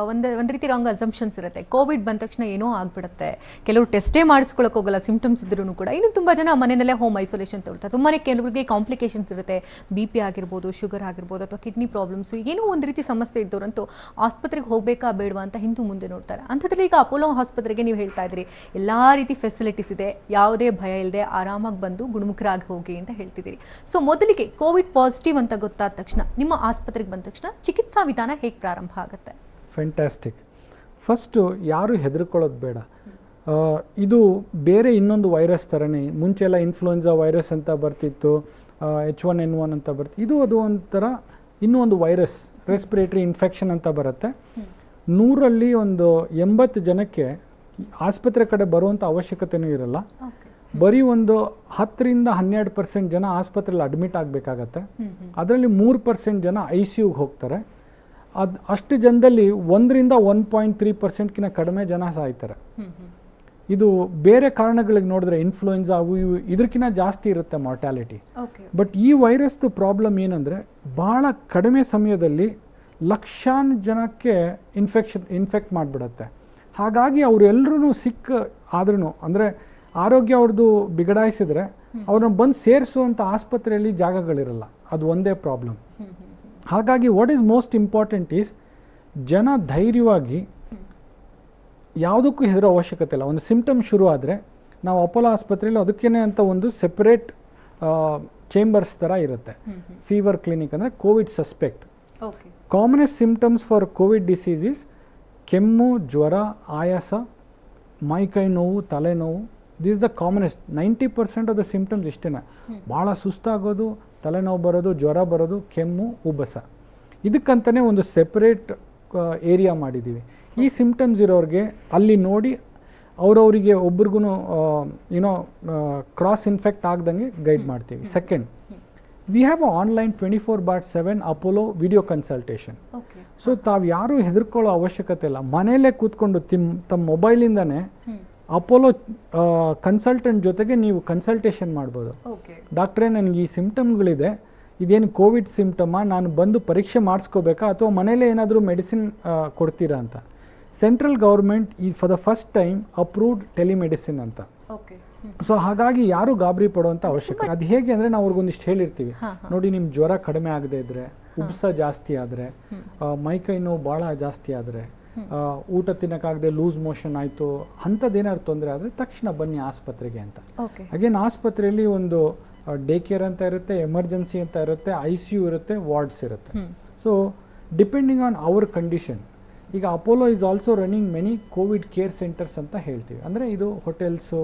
ಒಂದು ರೀತಿ ರಾಂಗ್ ಅಸಂಪ್ಷನ್ಸ್ ಇರುತ್ತೆ. ಕೋವಿಡ್ ಬಂದ ತಕ್ಷಣ ಏನೋ ಆಗಿಬಿಡುತ್ತೆ, ಕೆಲವರು ಟೆಸ್ಟೇ ಮಾಡಿಸ್ಕೊಳಕ್ಕೆ ಹೋಗಲ್ಲ ಸಿಂಪ್ಟಮ್ಸ್ ಇದ್ರೂ ಕೂಡ. ಇನ್ನು ತುಂಬ ಜನ ಮನೆಯಲ್ಲೇ ಹೋಮ್ ಐಸೋಲೇಷನ್ ತಗೊಳ್ತಾರೆ. ತುಂಬಾ ಕೆಲವರಿಗೆ ಕಾಂಪ್ಲಿಕೇಶನ್ಸ್ ಇರುತ್ತೆ, BP ಆಗಿರ್ಬೋದು, ಶುಗರ್ ಆಗಿರ್ಬೋದು, ಅಥವಾ ಕಿಡ್ನಿ ಪ್ರಾಬ್ಲಮ್ಸ್, ಏನೋ ಒಂದು ರೀತಿ ಸಮಸ್ಯೆ ಇದ್ದವರಂತೂ ಆಸ್ಪತ್ರೆಗೆ ಹೋಗಬೇಕಾ ಬೇಡವಾ ಅಂತ ಹಿಂದೆ ಮುಂದೆ ನೋಡ್ತಾರೆ. ಅಂಥದ್ರಲ್ಲಿ ಈಗ ಅಪೋಲೋ ಆಸ್ಪತ್ರೆಗೆ ನೀವು ಹೇಳ್ತಾ ಇದ್ರಿ ಎಲ್ಲ ರೀತಿ ಫೆಸಿಲಿಟೀಸ್ ಇದೆ, ಯಾವುದೇ ಭಯ ಇಲ್ಲದೆ ಆರಾಮಾಗಿ ಬಂದು ಗುಣಮುಖರಾಗಿ ಹೋಗಿ ಅಂತ ಹೇಳ್ತಿದ್ದೀರಿ. ಸೊ ಮೊದಲಿಗೆ ಕೋವಿಡ್ ಪಾಸಿಟಿವ್ ಅಂತ ಗೊತ್ತಾದ ತಕ್ಷಣ ನಿಮ್ಮ ಆಸ್ಪತ್ರೆಗೆ ಬಂದ ತಕ್ಷಣ ಚಿಕಿತ್ಸಾ ವಿಧಾನ ಹೇಗೆ ಪ್ರಾರಂಭ ಆಗುತ್ತೆ? ಫ್ಯಾಂಟಾಸ್ಟಿಕ್. ಫಸ್ಟು ಯಾರು ಹೆದರ್ಕೊಳ್ಳೋದು ಬೇಡ. ಇದು ಬೇರೆ ಇನ್ನೊಂದು ವೈರಸ್ ಥರನೇ. ಮುಂಚೆಲ್ಲ ಇನ್ಫ್ಲೂಯೆನ್ಸಾ ವೈರಸ್ ಅಂತ ಬರ್ತಿತ್ತು, H1N1 ಅಂತ ಬರ್ತಿತ್ತು. ಇದು ಅದು ಒಂಥರ ಇನ್ನೂ ಒಂದು ವೈರಸ್, ರೆಸ್ಪಿರೇಟರಿ ಇನ್ಫೆಕ್ಷನ್ ಅಂತ ಬರುತ್ತೆ. 100ರಲ್ಲಿ ಒಂದು 80 ಜನಕ್ಕೆ ಆಸ್ಪತ್ರೆ ಕಡೆ ಬರುವಂಥ ಅವಶ್ಯಕತೆಯೂ ಇರಲ್ಲ. ಬರೀ ಒಂದು 10ರಿಂದ 12% ಜನ ಆಸ್ಪತ್ರೆಯಲ್ಲಿ ಅಡ್ಮಿಟ್ ಆಗಬೇಕಾಗತ್ತೆ. ಅದರಲ್ಲಿ 3% ಜನ ICUಗೆ ಹೋಗ್ತಾರೆ. ಅಷ್ಟು ಜನದಲ್ಲಿ 1ರಿಂದ 1.3%ಕಿಂತ ಕಡಿಮೆ ಜನ ಸಾಯ್ತಾರೆ. ಇದು ಬೇರೆ ಕಾರಣಗಳಿಗೆ ನೋಡಿದ್ರೆ ಇನ್ಫ್ಲೂಯೆನ್ಸಾ ಅವು ಇವು ಇದಕ್ಕಿಂತ ಜಾಸ್ತಿ ಇರುತ್ತೆ ಮಾರ್ಟಾಲಿಟಿ. ಬಟ್ ಈ ವೈರಸ್ದು ಪ್ರಾಬ್ಲಮ್ ಏನಂದರೆ ಭಾಳ ಕಡಿಮೆ ಸಮಯದಲ್ಲಿ ಲಕ್ಷಾನು ಜನಕ್ಕೆ ಇನ್ಫೆಕ್ಟ್ ಮಾಡಿಬಿಡುತ್ತೆ. ಹಾಗಾಗಿ ಅವರೆಲ್ಲರೂ ಸಿಕ್ಕ ಆದ್ರೂ ಅಂದರೆ ಆರೋಗ್ಯ ಅವ್ರದ್ದು ಬಿಗಡಾಯಿಸಿದ್ರೆ ಅವ್ರನ್ನ ಬಂದು ಸೇರಿಸುವಂಥ ಆಸ್ಪತ್ರೆಯಲ್ಲಿ ಜಾಗಗಳಿರಲ್ಲ. ಅದು ಒಂದೇ ಪ್ರಾಬ್ಲಮ್. ಹಾಗಾಗಿ what is most important is ಜನ ಧೈರ್ಯವಾಗಿ ಯಾವುದಕ್ಕೂ ಹೆದರೋ ಅವಶ್ಯಕತೆ ಇಲ್ಲ. ಒಂದು ಸಿಂಪ್ಟಮ್ ಶುರು ಆದರೆ ನಾವು ಅಪೋಲೋ ಆಸ್ಪತ್ರೆಯಲ್ಲಿ ಅದಕ್ಕೇನೆ ಅಂತ ಒಂದು ಸೆಪರೇಟ್ ಚೇಂಬರ್ಸ್ ಥರ ಇರುತ್ತೆ. ಫೀವರ್ ಕ್ಲಿನಿಕ್ ಅಂದರೆ Covid suspect. Commonest symptoms for Covid disease is ಕೆಮ್ಮು, ಜ್ವರ, ಆಯಾಸ, ಮೈಕೈ ನೋವು, ತಲೆನೋವು. This the commonest. 90% of the symptoms ಇಷ್ಟೇ. ಭಾಳ ಸುಸ್ತಾಗೋದು, ತಲೆನೋವು ಬರೋದು, ಜ್ವರ ಬರೋದು, ಕೆಮ್ಮು, ಉಬ್ಬಸ. ಇದಕ್ಕಂತಲೇ ಒಂದು ಸೆಪರೇಟ್ ಏರಿಯಾ ಮಾಡಿದ್ದೀವಿ. ಈ ಸಿಂಪ್ಟಮ್ಸ್ ಇರೋರಿಗೆ ಅಲ್ಲಿ ನೋಡಿ ಅವರವರಿಗೆ ಒಬ್ರಿಗೂ ಏನೋ ಕ್ರಾಸ್ ಇನ್ಫೆಕ್ಟ್ ಆಗ್ದಂಗೆ ಗೈಡ್ ಮಾಡ್ತೀವಿ. Second, we have a online 24/7 Apollo video consultation. So ತಾವು ಯಾರೂ ಹೆದರ್ಕೊಳ್ಳೋ ಅವಶ್ಯಕತೆ ಇಲ್ಲ. ಮನೆಯಲ್ಲೇ ಕೂತ್ಕೊಂಡು ತಮ್ಮ ಮೊಬೈಲಿಂದನೇ ಅಪೋಲೋ ಕನ್ಸಲ್ಟೆಂಟ್ ಜೊತೆಗೆ ನೀವು ಕನ್ಸಲ್ಟೇಷನ್ ಮಾಡ್ಬೋದು. ಡಾಕ್ಟ್ರೇ, ನನಗೆ ಈ ಸಿಂಪ್ಟಮ್ಗಳಿದೆ, ಇದೇನು ಕೋವಿಡ್ ಸಿಂಪ್ಟಮಾ, ನಾನು ಬಂದು ಪರೀಕ್ಷೆ ಮಾಡಿಸ್ಕೋಬೇಕಾ ಅಥವಾ ಮನೇಲೇ ಏನಾದರೂ ಮೆಡಿಸಿನ್ ಕೊಡ್ತೀರಾ ಅಂತ. ಸೆಂಟ್ರಲ್ ಗೌರ್ಮೆಂಟ್ ಈ for the first time approved telemedicine ಅಂತ. ಸೊ ಹಾಗಾಗಿ ಯಾರು ಗಾಬರಿ ಪಡುವಂಥ ಅವಶ್ಯಕತೆ. ಅದು ಹೇಗೆ ಅಂದರೆ ನಾವು ಅವ್ರಿಗೊಂದಿಷ್ಟು ಹೇಳಿರ್ತೀವಿ, ನೋಡಿ ನಿಮ್ಮ ಜ್ವರ ಕಡಿಮೆ ಆಗದೆ ಇದ್ರೆ, ಉಬ್ಸ ಜಾಸ್ತಿ ಆದರೆ, ಮೈಕೈ ನೋವು ಭಾಳ ಜಾಸ್ತಿ ಆದರೆ, ಊಟ ತಿನ್ನಕ್ಕಾಗದೆ ಲೂಸ್ ಮೋಷನ್ ಆಯಿತು, ಅಂಥದ್ದೇನಾದ್ರು ತೊಂದರೆ ಆದರೆ ತಕ್ಷಣ ಬನ್ನಿ ಆಸ್ಪತ್ರೆಗೆ ಅಂತ. ಅಗೇನ್ ಆಸ್ಪತ್ರೆಯಲ್ಲಿ ಒಂದು ಡೇ ಕೇರ್ ಅಂತ ಇರುತ್ತೆ, ಎಮರ್ಜೆನ್ಸಿ ಅಂತ ಇರುತ್ತೆ, ICU ಇರುತ್ತೆ, ವಾರ್ಡ್ಸ್ ಇರುತ್ತೆ. So depending on our condition. ಈಗ Apollo is also running many Covid care centres ಅಂತ ಹೇಳ್ತೀವಿ. ಅಂದರೆ ಇದು ಹೋಟೆಲ್ಸು,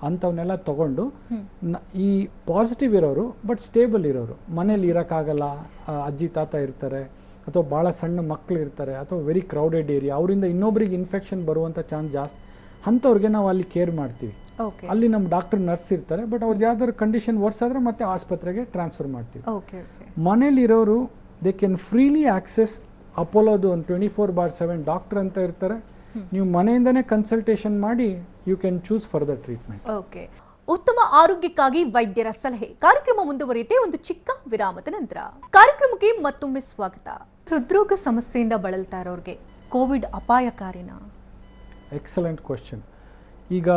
ಅಂಥವನ್ನೆಲ್ಲ ತಗೊಂಡು ಈ ಪಾಸಿಟಿವ್ ಇರೋರು ಬಟ್ ಸ್ಟೇಬಲ್ ಇರೋರು, ಮನೇಲಿ ಇರೋಕ್ಕಾಗಲ್ಲ, ಅಜ್ಜಿ ತಾತ ಇರ್ತಾರೆ ಅಥವಾ ಭಾಳ ಸಣ್ಣ ಮಕ್ಕಳು ಇರ್ತಾರೆ ಅಥವಾ ವೆರಿ ಕ್ರೌಡೆಡ್ ಏರಿಯಾ, ಅವರಿಂದ ಇನ್ನೊಬ್ರಿಗೆ ಇನ್ಫೆಕ್ಷನ್ ಬರುವಂಥ ಚಾನ್ಸ್ ಜಾಸ್ತಿ, ಅಂಥವ್ರಿಗೆ ನಾವು ಅಲ್ಲಿ ಕೇರ್ ಮಾಡ್ತೀವಿ. ಅಲ್ಲಿ ನಮ್ಮ ಡಾಕ್ಟರ್ ನರ್ಸ್ ಇರ್ತಾರೆ, ಬಟ್ ಅವ್ರದ್ದು ಯಾವ್ದಾದ್ರು ಕಂಡೀಷನ್ ವರ್ಸ್ ಆದರೆ ಮತ್ತೆ ಆಸ್ಪತ್ರೆಗೆ ಟ್ರಾನ್ಸ್ಫರ್ ಮಾಡ್ತೀವಿ. ಮನೇಲಿರೋರು ದೇ ಕ್ಯಾನ್ ಫ್ರೀಲಿ ಆಕ್ಸೆಸ್ ಅಪೋಲೋದು ಒಂದು 24/7 ಡಾಕ್ಟರ್ ಅಂತ ಇರ್ತಾರೆ. ನೀವು ಮನೆಯಿಂದನೇ ಕನ್ಸಲ್ಟೇಷನ್ ಮಾಡಿ you can choose further treatment. Okay, ಉತ್ತಮ ಆರೋಗ್ಯಕ್ಕಾಗಿ ವೈದ್ಯರ ಸಲಹೆ ಕಾರ್ಯಕ್ರಮ ಮುಂದುವರಿಯುತ್ತೆ ಒಂದು ಚಿಕ್ಕ ವಿರಾಮದ ನಂತರ. ಕಾರ್ಯಕ್ರಮಕ್ಕೆ ಮತ್ತೊಮ್ಮೆ ಸ್ವಾಗತ. ಹೃದ್ರೋಗ ಸಮಸ್ಯೆಯಿಂದ ಬಳಲ್ತಾ ಇರೋರಿಗೆ ಕೋವಿಡ್ ಅಪಾಯಕಾರಿನಾ? Excellent question. ಈಗ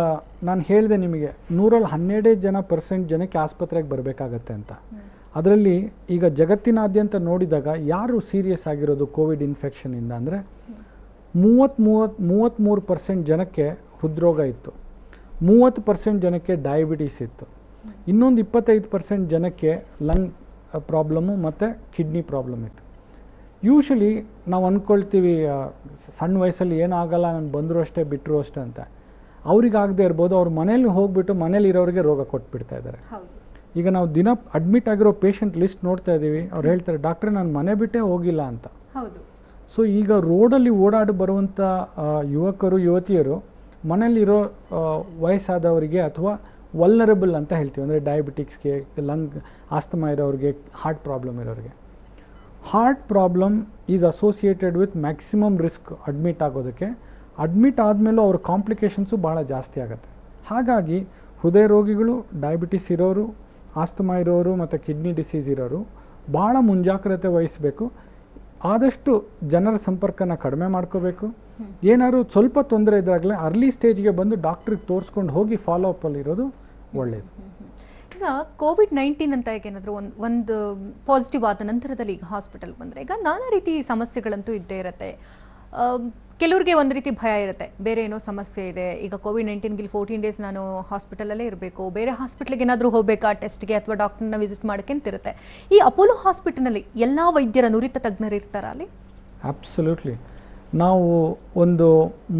ನಾನು ಹೇಳಿದೆ ನಿಮಗೆ 112% ಜನಕ್ಕೆ ಆಸ್ಪತ್ರೆಗೆ ಬರಬೇಕಾಗತ್ತೆ ಅಂತ. ಅದರಲ್ಲಿ ಈಗ ಜಗತ್ತಿನಾದ್ಯಂತ ನೋಡಿದಾಗ ಯಾರು ಸೀರಿಯಸ್ ಆಗಿರೋದು ಕೋವಿಡ್ ಇನ್ಫೆಕ್ಷನಿಂದ ಅಂದರೆ 33% ಜನಕ್ಕೆ ಹೃದ್ರೋಗ ಇತ್ತು, 30% ಜನಕ್ಕೆ ಡಯಾಬಿಟೀಸ್ ಇತ್ತು, ಇನ್ನೊಂದು 25% ಜನಕ್ಕೆ ಲಂಗ್ ಪ್ರಾಬ್ಲಮ್ಮು ಮತ್ತು ಕಿಡ್ನಿ ಪ್ರಾಬ್ಲಮ್ ಇತ್ತು. ಯೂಶಲಿ ನಾವು ಅಂದ್ಕೊಳ್ತೀವಿ ಸಣ್ಣ ವಯಸ್ಸಲ್ಲಿ ಏನಾಗಲ್ಲ, ನಾನು ಬಂದರೂ ಅಷ್ಟೇ ಬಿಟ್ಟರು ಅಷ್ಟೇ ಅಂತ. ಅವ್ರಿಗಾಗದೇ ಇರ್ಬೋದು, ಅವ್ರ ಮನೇಲಿ ಹೋಗ್ಬಿಟ್ಟು ಮನೇಲಿ ಇರೋರಿಗೆ ರೋಗ ಕೊಟ್ಬಿಡ್ತಾ ಇದ್ದಾರೆ. ಈಗ ನಾವು ದಿನ ಅಡ್ಮಿಟ್ ಆಗಿರೋ ಪೇಷಂಟ್ ಲಿಸ್ಟ್ ನೋಡ್ತಾ ಇದ್ದೀವಿ, ಅವ್ರು ಹೇಳ್ತಾರೆ ಡಾಕ್ಟ್ರೆ ನಾನು ಮನೆ ಬಿಟ್ಟೇ ಹೋಗಿಲ್ಲ ಅಂತ. ಸೊ ಈಗ ರೋಡಲ್ಲಿ ಓಡಾಡಿ ಬರುವಂಥ ಯುವಕರು ಯುವತಿಯರು ಮನೇಲಿರೋ ವಯಸ್ಸಾದವರಿಗೆ ಅಥವಾ ವಲ್ನರಬಲ್ ಅಂತ ಹೇಳ್ತೀವಿ, ಅಂದರೆ ಡಯಾಬಿಟಿಕ್ಸ್ಗೆ, ಲಂಗ್ ಆಸ್ತಮಾ ಇರೋರಿಗೆ, ಹಾರ್ಟ್ ಪ್ರಾಬ್ಲಮ್ ಇರೋರಿಗೆ. Heart problem is associated with maximum risk admit ಆಗೋದಕ್ಕೆ. ಅಡ್ಮಿಟ್ ಆದಮೇಲೂ ಅವ್ರ ಕಾಂಪ್ಲಿಕೇಶನ್ಸು ಭಾಳ ಜಾಸ್ತಿ ಆಗುತ್ತೆ. ಹಾಗಾಗಿ ಹೃದಯ ರೋಗಿಗಳು, ಡಯಾಬಿಟಿಸ್ ಇರೋರು, ಆಸ್ತಮಾ ಇರೋರು ಮತ್ತು ಕಿಡ್ನಿ ಡಿಸೀಸ್ ಇರೋರು ಭಾಳ ಮುಂಜಾಗ್ರತೆ ವಹಿಸಬೇಕು. ಆದಷ್ಟು ಜನರ ಸಂಪರ್ಕನ ಕಡಿಮೆ ಮಾಡ್ಕೋಬೇಕು. ಏನಾದ್ರು ಸ್ವಲ್ಪ ತೊಂದರೆ ಇದ್ದಾಗಲೇ ಅರ್ಲಿ ಸ್ಟೇಜ್ಗೆ ಬಂದು ಡಾಕ್ಟ್ರಿಗೆ ತೋರಿಸ್ಕೊಂಡು ಹೋಗಿ ಫಾಲೋ ಅಪ್ಪಲ್ಲಿ ಇರೋದು ಒಳ್ಳೆಯದು. ಈಗ ಕೋವಿಡ್-19 ಅಂತ ಈಗ ಏನಾದರೂ ಒಂದು ಪಾಸಿಟಿವ್ ಆದ ನಂತರದಲ್ಲಿ ಈಗ ಹಾಸ್ಪಿಟಲ್ ಬಂದರೆ ಈಗ ನಾನಾ ರೀತಿ ಸಮಸ್ಯೆಗಳಂತೂ ಇದ್ದೇ ಇರುತ್ತೆ. ಕೆಲವ್ರಿಗೆ ಒಂದು ರೀತಿ ಭಯ ಇರುತ್ತೆ, ಬೇರೆ ಏನೋ ಸಮಸ್ಯೆ ಇದೆ, ಈಗ ಕೋವಿಡ್-19ಗೆ 14 ಡೇಸ್ ನಾನು ಹಾಸ್ಪಿಟಲಲ್ಲೇ ಇರಬೇಕು, ಬೇರೆ ಹಾಸ್ಪಿಟ್ಲಿಗೆ ಏನಾದರೂ ಹೋಗಬೇಕಾ ಟೆಸ್ಟ್ಗೆ ಅಥವಾ ಡಾಕ್ಟರ್ನ ವಿಸಿಟ್ ಮಾಡೋಕ್ಕೆ ಅಂತಿರುತ್ತೆ. ಈ ಅಪೋಲೋ ಹಾಸ್ಪಿಟಲ್ನಲ್ಲಿ ಎಲ್ಲ ವೈದ್ಯರ ನುರಿತ ತಜ್ಞರು ಇರ್ತಾರಾ ಅಲ್ಲಿ? ಅಬ್ಸಲ್ಯೂಟ್ಲಿ. ನಾವು ಒಂದು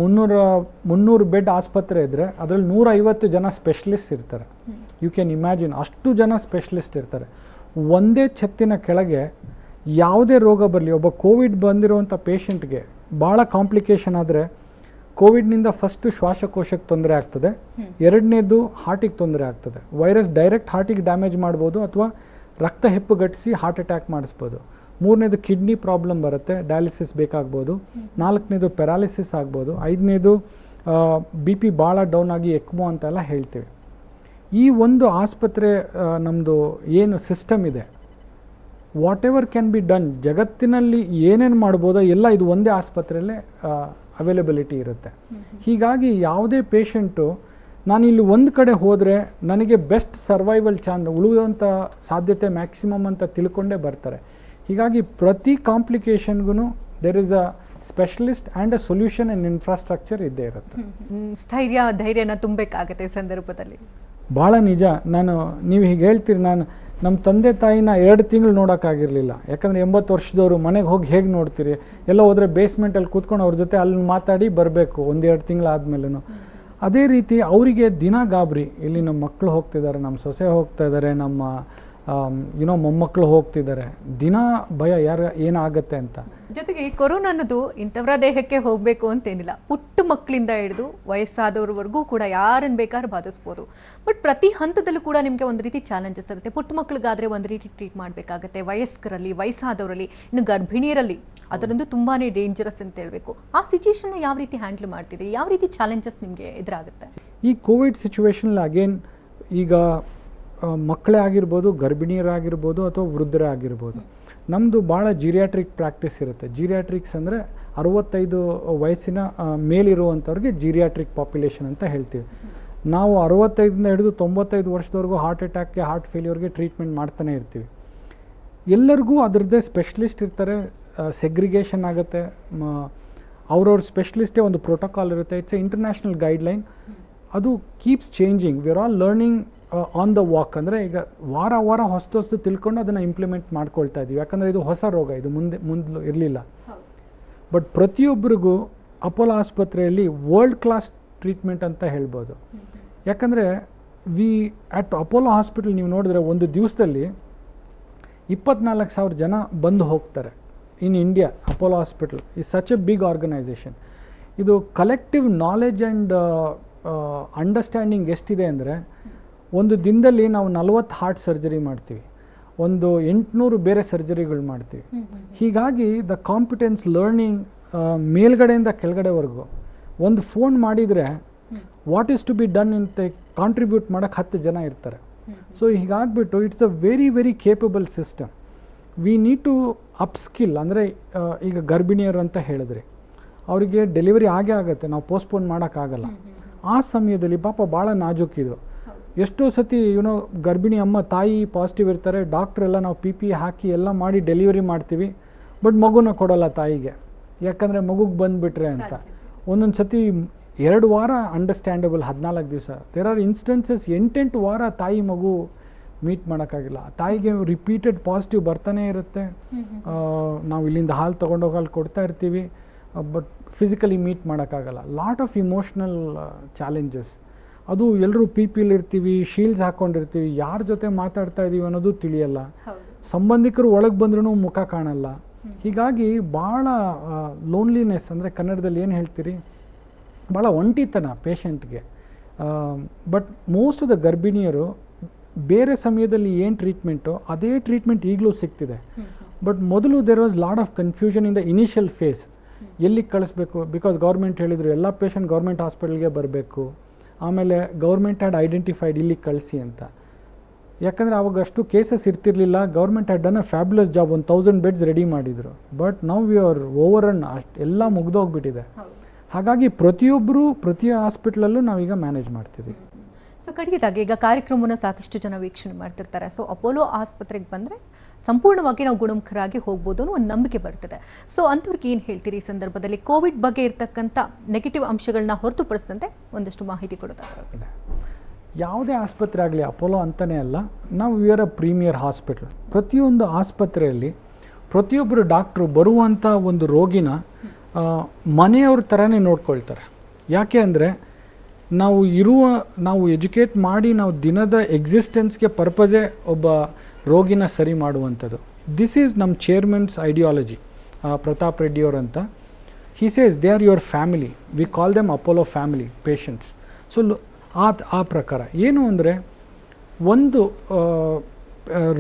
300 ಬೆಡ್ ಆಸ್ಪತ್ರೆ ಇದ್ದರೆ ಅದರಲ್ಲಿ 150 ಜನ ಸ್ಪೆಷಲಿಸ್ಟ್ ಇರ್ತಾರೆ. ಯು ಕ್ಯಾನ್ ಇಮ್ಯಾಜಿನ್, ಅಷ್ಟು ಜನ ಸ್ಪೆಷಲಿಸ್ಟ್ ಇರ್ತಾರೆ. ಒಂದೇ ಛತ್ತಿನ ಕೆಳಗೆ ಯಾವುದೇ ರೋಗ ಬರಲಿ, ಒಬ್ಬ ಕೋವಿಡ್ ಬಂದಿರುವಂಥ ಪೇಷಂಟ್ಗೆ ಭಾಳ ಕಾಂಪ್ಲಿಕೇಶನ್ ಆದರೆ ಕೋವಿಡ್ನಿಂದ ಫಸ್ಟು ಶ್ವಾಸಕೋಶಕ್ಕೆ ತೊಂದರೆ ಆಗ್ತದೆ, ಎರಡನೇದು ಹಾರ್ಟಿಗೆ ತೊಂದರೆ ಆಗ್ತದೆ. ವೈರಸ್ ಡೈರೆಕ್ಟ್ ಹಾರ್ಟಿಗೆ ಡ್ಯಾಮೇಜ್ ಮಾಡ್ಬೋದು ಅಥವಾ ರಕ್ತ ಹೆಪ್ಪುಗಟ್ಟಿಸಿ ಹಾರ್ಟ್ ಅಟ್ಯಾಕ್ ಮಾಡಿಸ್ಬೋದು. ಮೂರನೇದು ಕಿಡ್ನಿ ಪ್ರಾಬ್ಲಮ್ ಬರುತ್ತೆ, ಡಯಾಲಿಸಿಸ್ ಬೇಕಾಗ್ಬೋದು. ನಾಲ್ಕನೇದು ಪ್ಯಾರಾಲಿಸಿಸ್ ಆಗ್ಬೋದು. ಐದನೇದು ಬಿ ಪಿ ಭಾಳ ಡೌನ್ ಆಗಿ ಎಕ್ಮೋ ಅಂತೆಲ್ಲ ಹೇಳ್ತೀವಿ. ಈ ಒಂದು ಆಸ್ಪತ್ರೆ ನಮ್ಮದು ಏನು ಸಿಸ್ಟಮ್ ಇದೆ, what ever can be done, ಜಗತ್ತಿನಲ್ಲಿ ಏನೇನು ಮಾಡ್ಬೋದೋ ಎಲ್ಲ ಇದು ಒಂದೇ ಆಸ್ಪತ್ರೆಯಲ್ಲೇ ಅವೈಲಬಿಲಿಟಿ ಇರುತ್ತೆ. ಹೀಗಾಗಿ ಯಾವುದೇ ಪೇಷಂಟು ನಾನು ಇಲ್ಲಿ ಒಂದು ಕಡೆ ಹೋದರೆ ನನಗೆ ಬೆಸ್ಟ್ ಸರ್ವೈವಲ್ ಚಾನ್ಸ್, ಉಳಿಯುವಂಥ ಸಾಧ್ಯತೆ ಮ್ಯಾಕ್ಸಿಮಮ್ ಅಂತ ತಿಳ್ಕೊಂಡೇ ಬರ್ತಾರೆ. ಹೀಗಾಗಿ ಪ್ರತಿ ಕಾಂಪ್ಲಿಕೇಶನ್ಗೂ there is a specialist and a solution and infrastructure ಇದ್ದೇ ಇರುತ್ತೆ. ಸ್ಥೈರ್ಯ ಧೈರ್ಯನ ತುಂಬಬೇಕಾಗತ್ತೆ ಈ ಸಂದರ್ಭದಲ್ಲಿ. ಭಾಳ ನಿಜ. ನೀವು ಹೀಗೆ ಹೇಳ್ತೀರಿ, ನಮ್ಮ ತಂದೆ ತಾಯಿನ 2 ತಿಂಗಳು ನೋಡೋಕ್ಕಾಗಿರಲಿಲ್ಲ. ಯಾಕಂದರೆ 80 ವರ್ಷದವರು ಮನೆಗೆ ಹೋಗಿ ಹೇಗೆ ನೋಡ್ತೀರಿ, ಎಲ್ಲ ಹೋದರೆ ಬೇಸ್ಮೆಂಟಲ್ಲಿ ಕೂತ್ಕೊಂಡು ಅವ್ರ ಜೊತೆ ಅಲ್ಲಿ ಮಾತಾಡಿ ಬರಬೇಕು 1-2 ತಿಂಗಳಾದ್ಮೇಲೂ. ಅದೇ ರೀತಿ ಅವರಿಗೆ ದಿನ ಗಾಬರಿ, ಇಲ್ಲಿ ನಮ್ಮ ಮಕ್ಕಳು ಹೋಗ್ತಿದ್ದಾರೆ, ನಮ್ಮ ಸೊಸೆ ಹೋಗ್ತಾ ಇದ್ದಾರೆ, ನಮ್ಮ ಮೊಮ್ಮಕ್ಕಳು ಹೋಗ್ತಿದ್ದಾರೆ, ದಿನ ಭಯ ಏನಾಗತ್ತೆ ಅಂತ. ಜೊತೆಗೆ ಈ ಕೊರೋನಾ ಅನ್ನೋದು ಇಂಥವರ ದೇಹಕ್ಕೆ ಹೋಗಬೇಕು ಅಂತೇನಿಲ್ಲ, ಪುಟ್ಟ ಮಕ್ಕಳಿಂದ ಹಿಡಿದು ವಯಸ್ಸಾದವ್ರವರೆಗೂ ಕೂಡ ಯಾರನ್ನು ಬೇಕಾದ್ರೂ ಬಾಧಿಸ್ಬೋದು. ಬಟ್ ಪ್ರತಿ ಹಂತದಲ್ಲೂ ಕೂಡ ನಿಮಗೆ ಒಂದು ರೀತಿ ಚಾಲೆಂಜಸ್ ಇರುತ್ತೆ. ಪುಟ್ಟ ಮಕ್ಕಳಿಗಾದರೆ ಒಂದು ರೀತಿ ಟ್ರೀಟ್ ಮಾಡಬೇಕಾಗತ್ತೆ, ವಯಸ್ಕರಲ್ಲಿ, ವಯಸ್ಸಾದವರಲ್ಲಿ, ಇನ್ನು ಗರ್ಭಿಣಿಯರಲ್ಲಿ ಅದರೊಂದು ತುಂಬಾ ಡೇಂಜರಸ್ ಅಂತ ಹೇಳಬೇಕು. ಆ ಸಿಚುವೇಶನ್ನ ಯಾವ ರೀತಿ ಹ್ಯಾಂಡಲ್ ಮಾಡ್ತಿದ್ದೀರಿ, ಯಾವ ರೀತಿ ಚಾಲೆಂಜಸ್ ನಿಮಗೆ ಎದುರಾಗುತ್ತೆ ಈ ಕೋವಿಡ್ ಸಿಚುವೇಶನಲ್ಲಿ? ಅಗೇನ್ ಈಗ ಮಕ್ಕಳೇ ಆಗಿರ್ಬೋದು, ಗರ್ಭಿಣಿಯರಾಗಿರ್ಬೋದು ಅಥವಾ ವೃದ್ಧರೇ ಆಗಿರ್ಬೋದು, ನಮ್ಮದು ಭಾಳ ಜಿರಿಯಾಟ್ರಿಕ್ ಪ್ರಾಕ್ಟೀಸ್ ಇರುತ್ತೆ. ಜಿರಿಯಾಟ್ರಿಕ್ಸ್ ಅಂದರೆ 65 ವಯಸ್ಸಿನ ಮೇಲಿರುವಂಥವ್ರಿಗೆ ಜಿರಿಯಾಟ್ರಿಕ್ ಪಾಪ್ಯುಲೇಷನ್ ಅಂತ ಹೇಳ್ತೀವಿ. ನಾವು 65ರಿಂದ ಹಿಡಿದು 95 ವರ್ಷದವರೆಗೂ ಹಾರ್ಟ್ ಅಟ್ಯಾಕ್ಗೆ, ಹಾರ್ಟ್ ಫೇಲ್ಯೂರ್ಗೆ ಟ್ರೀಟ್ಮೆಂಟ್ ಮಾಡ್ತಾನೆ ಇರ್ತೀವಿ. ಎಲ್ಲರಿಗೂ ಅದರದ್ದೇ ಸ್ಪೆಷಲಿಸ್ಟ್ ಇರ್ತಾರೆ, ಸೆಗ್ರಿಗೇಷನ್ ಆಗುತ್ತೆ, ಅವ್ರವ್ರ ಸ್ಪೆಷಲಿಸ್ಟೇ ಒಂದು ಪ್ರೋಟೋಕಾಲ್ ಇರುತ್ತೆ. It's a international guideline. ಅದು keeps changing. We are all learning on the walk. ಅಂದರೆ ಈಗ ವಾರ ಹೊಸದು ತಿಳ್ಕೊಂಡು ಅದನ್ನು ಇಂಪ್ಲಿಮೆಂಟ್ ಮಾಡ್ಕೊಳ್ತಾ ಇದ್ದೀವಿ. ಯಾಕಂದರೆ ಇದು ಹೊಸ ರೋಗ, ಇದು ಮುಂದೆ ಇರಲಿಲ್ಲ. ಬಟ್ ಪ್ರತಿಯೊಬ್ಬರಿಗೂ ಅಪೋಲೋ ಆಸ್ಪತ್ರೆಯಲ್ಲಿ ವರ್ಲ್ಡ್ ಕ್ಲಾಸ್ ಟ್ರೀಟ್ಮೆಂಟ್ ಅಂತ ಹೇಳ್ಬೋದು. ಯಾಕಂದರೆ ಅಟ್ ಅಪೋಲೋ ಹಾಸ್ಪಿಟಲ್ ನೀವು ನೋಡಿದ್ರೆ ಒಂದು ದಿವಸದಲ್ಲಿ 24,000 ಜನ ಬಂದು ಹೋಗ್ತಾರೆ in India. Apollo hospital is such a big organisation. ಇದು ಕಲೆಕ್ಟಿವ್ ನಾಲೆಜ್ ಆ್ಯಂಡ್ ಅಂಡರ್ಸ್ಟ್ಯಾಂಡಿಂಗ್ ಎಷ್ಟಿದೆ ಅಂದರೆ, ಒಂದು ದಿನದಲ್ಲಿ ನಾವು 40 ಹಾರ್ಟ್ ಸರ್ಜರಿ ಮಾಡ್ತೀವಿ, ಒಂದು 800 ಬೇರೆ ಸರ್ಜರಿಗಳು ಮಾಡ್ತೀವಿ. ಹೀಗಾಗಿ ದ ಕಾಂಪಿಟೆನ್ಸ್ ಲರ್ನಿಂಗ್ ಮೇಲ್ಗಡೆಯಿಂದ ಕೆಳಗಡೆವರೆಗೂ ಒಂದು ಫೋನ್ ಮಾಡಿದರೆ what is to be done ಅಂತ ಕಾಂಟ್ರಿಬ್ಯೂಟ್ ಮಾಡೋಕ್ಕೆ 10 ಜನ ಇರ್ತಾರೆ. ಸೊ ಹೀಗಾಗ್ಬಿಟ್ಟು it's a very very capable system. We need to upskill. ಅಂದರೆ ಈಗ ಗರ್ಭಿಣಿಯರು ಅಂತ ಹೇಳಿದ್ರಿ, ಅವರಿಗೆ ಡೆಲಿವರಿ ಆಗೇ ಆಗುತ್ತೆ, ನಾವು ಪೋಸ್ಟ್ಪೋನ್ ಮಾಡೋಕ್ಕಾಗಲ್ಲ. ಆ ಸಮಯದಲ್ಲಿ ಪಾಪ ಭಾಳ ನಾಜೂಕಿದು. ಎಷ್ಟೋ ಸತಿ ಗರ್ಭಿಣಿ ಅಮ್ಮ ತಾಯಿ ಪಾಸಿಟಿವ್ ಇರ್ತಾರೆ, ಡಾಕ್ಟ್ರೆಲ್ಲ ನಾವು PPE ಹಾಕಿ ಎಲ್ಲ ಮಾಡಿ ಡೆಲಿವರಿ ಮಾಡ್ತೀವಿ, ಬಟ್ ಮಗುನ ಕೊಡೋಲ್ಲ ತಾಯಿಗೆ, ಯಾಕಂದರೆ ಮಗುಗೆ ಬಂದುಬಿಟ್ರೆ ಅಂತ. ಒಂದೊಂದು ಸತಿ 2 ವಾರ ಅಂಡರ್ಸ್ಟ್ಯಾಂಡಬಲ್, 14 ದಿವಸ. ದೇರ್ ಆರ್ ಇನ್ಸ್ಟೆನ್ಸಸ್ 8 ವಾರ ತಾಯಿ ಮಗು ಮೀಟ್ ಮಾಡೋಕ್ಕಾಗಿಲ್ಲ. ತಾಯಿಗೆ ರಿಪೀಟೆಡ್ ಪಾಸಿಟಿವ್ ಬರ್ತಾನೆ ಇರುತ್ತೆ. ನಾವು ಇಲ್ಲಿಂದ ಹಾಲು ತೊಗೊಂಡೋಗಿ ಅಲ್ಲಿ ಕೊಡ್ತಾ ಇರ್ತೀವಿ, ಬಟ್ ಫಿಸಿಕಲಿ ಮೀಟ್ ಮಾಡೋಕ್ಕಾಗಲ್ಲ. Lot of emotional challenges. ಅದು ಎಲ್ಲರೂ PPE ಇರ್ತೀವಿ, ಶೀಲ್ಡ್ಸ್ ಹಾಕ್ಕೊಂಡಿರ್ತೀವಿ, ಯಾರ ಜೊತೆ ಮಾತಾಡ್ತಾ ಇದ್ದೀವಿ ಅನ್ನೋದು ತಿಳಿಯಲ್ಲ. ಸಂಬಂಧಿಕರು ಒಳಗೆ ಬಂದ್ರೂ ಮುಖ ಕಾಣಲ್ಲ. ಹೀಗಾಗಿ ಭಾಳ ಲೋನ್ಲಿನೆಸ್, ಅಂದರೆ ಕನ್ನಡದಲ್ಲಿ ಏನು ಹೇಳ್ತೀರಿ, ಭಾಳ ಒಂಟಿತನ ಪೇಷಂಟ್ಗೆ. ಬಟ್ ಮೋಸ್ಟ್ ಆಫ್ ದ ಗರ್ಭಿಣಿಯರು ಬೇರೆ ಸಮಯದಲ್ಲಿ ಏನು ಟ್ರೀಟ್ಮೆಂಟು ಅದೇ ಟ್ರೀಟ್ಮೆಂಟ್ ಈಗಲೂ ಸಿಗ್ತಿದೆ. ಬಟ್ ಮೊದಲು there was lot of confusion in the initial phase. ಎಲ್ಲಿಗೆ ಕಳಿಸ್ಬೇಕು, ಬಿಕಾಸ್ ಗೌರ್ಮೆಂಟ್ ಹೇಳಿದರು ಎಲ್ಲ ಪೇಷಂಟ್ ಗೌರ್ಮೆಂಟ್ ಹಾಸ್ಪಿಟಲ್ಗೆ ಬರಬೇಕು. ಆಮೇಲೆ ಗೌರ್ಮೆಂಟ್ ಹ್ಯಾಡ್ ಐಡೆಂಟಿಫೈಡ್ ಇಲ್ಲಿಗೆ ಕಳಿಸಿ ಅಂತ. ಯಾಕಂದರೆ ಅವಾಗ ಅಷ್ಟು ಕೇಸಸ್ ಇರ್ತಿರ್ಲಿಲ್ಲ. Government had done a fabulous job, 1000 beds ready ಮಾಡಿದರು. But now we are overrun, ಅಷ್ಟು ಎಲ್ಲ ಮುಗ್ದೋಗ್ಬಿಟ್ಟಿದೆ. ಹಾಗಾಗಿ ಪ್ರತಿಯೊಬ್ಬರು ಪ್ರತಿ ಹಾಸ್ಪಿಟ್ಲಲ್ಲೂ ನಾವೀಗ ಮ್ಯಾನೇಜ್ ಮಾಡ್ತೀವಿ. ಸೊ ಕಡೆಯದಾಗಿ ಈಗ ಕಾರ್ಯಕ್ರಮವನ್ನು ಸಾಕಷ್ಟು ಜನ ವೀಕ್ಷಣೆ ಮಾಡ್ತಿರ್ತಾರೆ. ಸೊ ಅಪೋಲೋ ಆಸ್ಪತ್ರೆಗೆ ಬಂದರೆ ಸಂಪೂರ್ಣವಾಗಿ ನಾವು ಗುಣಮುಖರಾಗಿ ಹೋಗ್ಬೋದು ಅನ್ನೋ ಒಂದು ನಂಬಿಕೆ ಬರ್ತದೆ. ಸೊ ಅಂಥವ್ರಿಗೆ ಏನು ಹೇಳ್ತೀರಿ ಈ ಸಂದರ್ಭದಲ್ಲಿ? ಕೋವಿಡ್ ಬಗ್ಗೆ ಇರ್ತಕ್ಕಂಥ ನೆಗೆಟಿವ್ ಅಂಶಗಳನ್ನ ಹೊರತುಪಡಿಸಿದಂತೆ ಒಂದಷ್ಟು ಮಾಹಿತಿ ಕೊಡೋದಾದ್ರೆ. ಯಾವುದೇ ಆಸ್ಪತ್ರೆ ಆಗಲಿ, ಅಪೋಲೋ ಅಂತಲೇ ಅಲ್ಲ, ನಾವು we are a premier hospital. ಪ್ರತಿಯೊಂದು ಆಸ್ಪತ್ರೆಯಲ್ಲಿ ಪ್ರತಿಯೊಬ್ಬರು ಡಾಕ್ಟ್ರು ಬರುವಂಥ ಒಂದು ರೋಗಿನ ಮನೆಯವ್ರ ಥರನೇ ನೋಡ್ಕೊಳ್ತಾರೆ. ಯಾಕೆ ಅಂದರೆ ನಾವು ಎಜುಕೇಟ್ ಮಾಡಿ ನಾವು ದಿನದ ಎಕ್ಸಿಸ್ಟೆನ್ಸ್ಗೆ ಪರ್ಪಸೇ ಒಬ್ಬ ರೋಗಿನ ಸರಿ ಮಾಡುವಂಥದ್ದು. ದಿಸ್ ಈಸ್ ನಮ್ಮ ಚೇರ್ಮನ್ಸ್ ಐಡಿಯಾಲಜಿ, ಪ್ರತಾಪ್ ರೆಡ್ಡಿಯವ್ರು ಅಂತ. He says they are your family, we call them Apollo family patients. So ಆ ಪ್ರಕಾರ ಏನು ಅಂದರೆ, ಒಂದು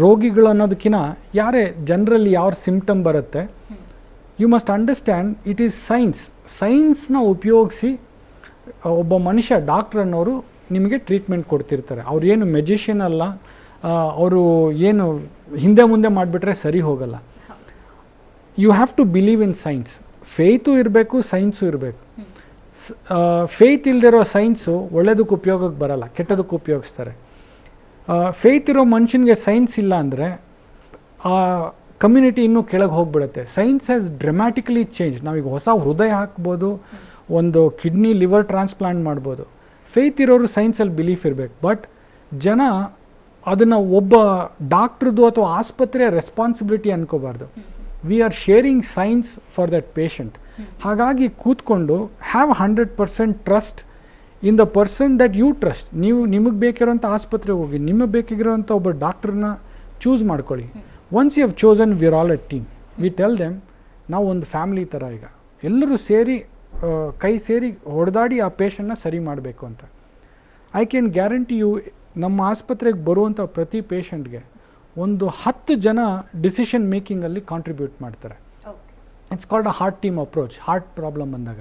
ರೋಗಿಗಳು ಅನ್ನೋದಕ್ಕಿಂತ ಯಾರೇ ಜನರಲ್ಲಿ ಯಾವ ಸಿಂಪ್ಟಮ್ ಬರುತ್ತೆ, you must understand it is ಸೈನ್ಸ್ನ ಉಪಯೋಗಿಸಿ ಒಬ್ಬ ಮನುಷ್ಯ ಡಾಕ್ಟ್ರ್ ಅನ್ನೋರು ನಿಮಗೆ ಟ್ರೀಟ್ಮೆಂಟ್ ಕೊಡ್ತಿರ್ತಾರೆ. ಅವ್ರು ಏನು ಮೆಜಿಷಿಯನ್ ಅಲ್ಲ, ಅವರು ಏನು ಹಿಂದೆ ಮುಂದೆ ಮಾಡಿಬಿಟ್ರೆ ಸರಿ ಹೋಗಲ್ಲ. You have to believe in science. Faith ಇರಬೇಕು, ಸೈನ್ಸು ಇರಬೇಕು. ಫೇತ್ ಇಲ್ದಿರೋ ಸೈನ್ಸು ಒಳ್ಳೇದಕ್ಕೆ ಉಪಯೋಗಕ್ಕೆ ಬರಲ್ಲ, ಕೆಟ್ಟದಕ್ಕೆ ಉಪಯೋಗಿಸ್ತಾರೆ. ಫೇತ್ ಇರೋ ಮನುಷ್ಯನಿಗೆ ಸೈನ್ಸ್ ಇಲ್ಲ ಅಂದರೆ ಆ ಕಮ್ಯುನಿಟಿ ಇನ್ನೂ ಕೆಳಗೆ ಹೋಗ್ಬಿಡುತ್ತೆ. Science has dramatically change. ನಾವೀಗ ಹೊಸ ಹೃದಯ ಹಾಕ್ಬೋದು, ಒಂದು ಕಿಡ್ನಿ ಲಿವರ್ ಟ್ರಾನ್ಸ್ಪ್ಲಾಂಟ್ ಮಾಡ್ಬೋದು. ಫೇತ್ ಇರೋರು ಸೈನ್ಸಲ್ಲಿ ಬಿಲೀಫ್ ಇರಬೇಕು. ಬಟ್ ಜನ ಅದನ್ನು ಒಬ್ಬ ಡಾಕ್ಟ್ರದ್ದು ಅಥವಾ ಆಸ್ಪತ್ರೆಯ ರೆಸ್ಪಾನ್ಸಿಬಿಲಿಟಿ ಅನ್ಕೋಬಾರ್ದು. We are sharing science for that patient. ಹಾಗಾಗಿ ಕೂತ್ಕೊಂಡು have 100% trust in the person that you trust. ನಿಮಗೆ ಬೇಕಿರೋಂಥ ಆಸ್ಪತ್ರೆಗೆ ಹೋಗಿ ನಿಮಗೆ ಬೇಕಾಗಿರೋಂಥ ಒಬ್ಬ ಡಾಕ್ಟ್ರನ್ನ ಚೂಸ್ ಮಾಡ್ಕೊಳ್ಳಿ. Once you have chosen, we are all a team. We tell them, ನಾವು ಒಂದು ಫ್ಯಾಮಿಲಿ ಥರ ಈಗ ಎಲ್ಲರೂ ಸೇರಿ ಕೈ ಸೇರಿ ಹೊಡೆದಾಡಿ ಆ ಪೇಷಂಟ್ನ ಸರಿ ಮಾಡಬೇಕು ಅಂತ. ಐ ಕ್ಯಾನ್ ಗ್ಯಾರಂಟಿ ಯು, ನಮ್ಮ ಆಸ್ಪತ್ರೆಗೆ ಬರುವಂಥ ಪ್ರತಿ ಪೇಷಂಟ್ಗೆ ಒಂದು 10 ಜನ ಡಿಸಿಷನ್ ಮೇಕಿಂಗಲ್ಲಿ ಕಾಂಟ್ರಿಬ್ಯೂಟ್ ಮಾಡ್ತಾರೆ. It's called a heart team approach. Heart problem ಬಂದಾಗ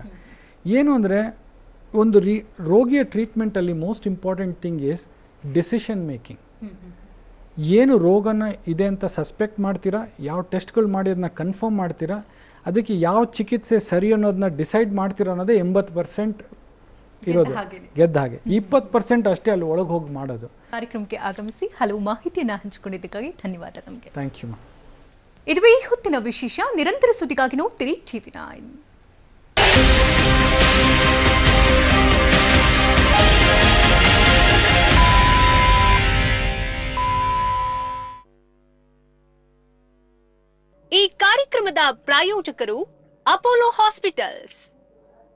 ಏನು ಅಂದರೆ, ಒಂದು ರೋಗಿಯ ಟ್ರೀಟ್ಮೆಂಟಲ್ಲಿ most important thing is decision making. ಏನು ರೋಗನ ಇದೆ ಅಂತ ಸಸ್ಪೆಕ್ಟ್ ಮಾಡ್ತೀರಾ, ಯಾವ ಟೆಸ್ಟ್ಗಳು ಮಾಡಿ ಅದನ್ನ ಕನ್ಫರ್ಮ್ ಮಾಡ್ತೀರಾ, ಅದಕ್ಕೆ ಯಾವ ಚಿಕಿತ್ಸೆ ಸರಿ ಅನ್ನೋದನ್ನ ಡಿಸೈಡ್ ಮಾಡ್ತೀರಾ ಅನ್ನೋದೇ 80% ಇರೋದು, ಗೆದ್ದ ಹಾಗೆ. 20% ಅಷ್ಟೇ ಅಲ್ಲಿ ಒಳಗೆ ಹೋಗಿ ಮಾಡೋದು. ಕಾರ್ಯಕ್ರಮಕ್ಕೆ ಆಗಮಿಸಿ ಹಲವು ಮಾಹಿತಿಯನ್ನು ಹಂಚಿಕೊಂಡಿದ್ದಕ್ಕಾಗಿ ಧನ್ಯವಾದ ನಮಗೆ. Thank you. ಇದುವೇ ಈ ಹೊತ್ತಿನ ವಿಶೇಷ. ನಿರಂತರ ಸುದ್ದಿಗಾಗಿ ನೋಡ್ತೀರಿ TV9. ಈ ಕಾರ್ಯಕ್ರಮದ ಪ್ರಾಯೋಜಕರು ಅಪೋಲೋ ಹಾಸ್ಪಿಟಲ್ಸ್.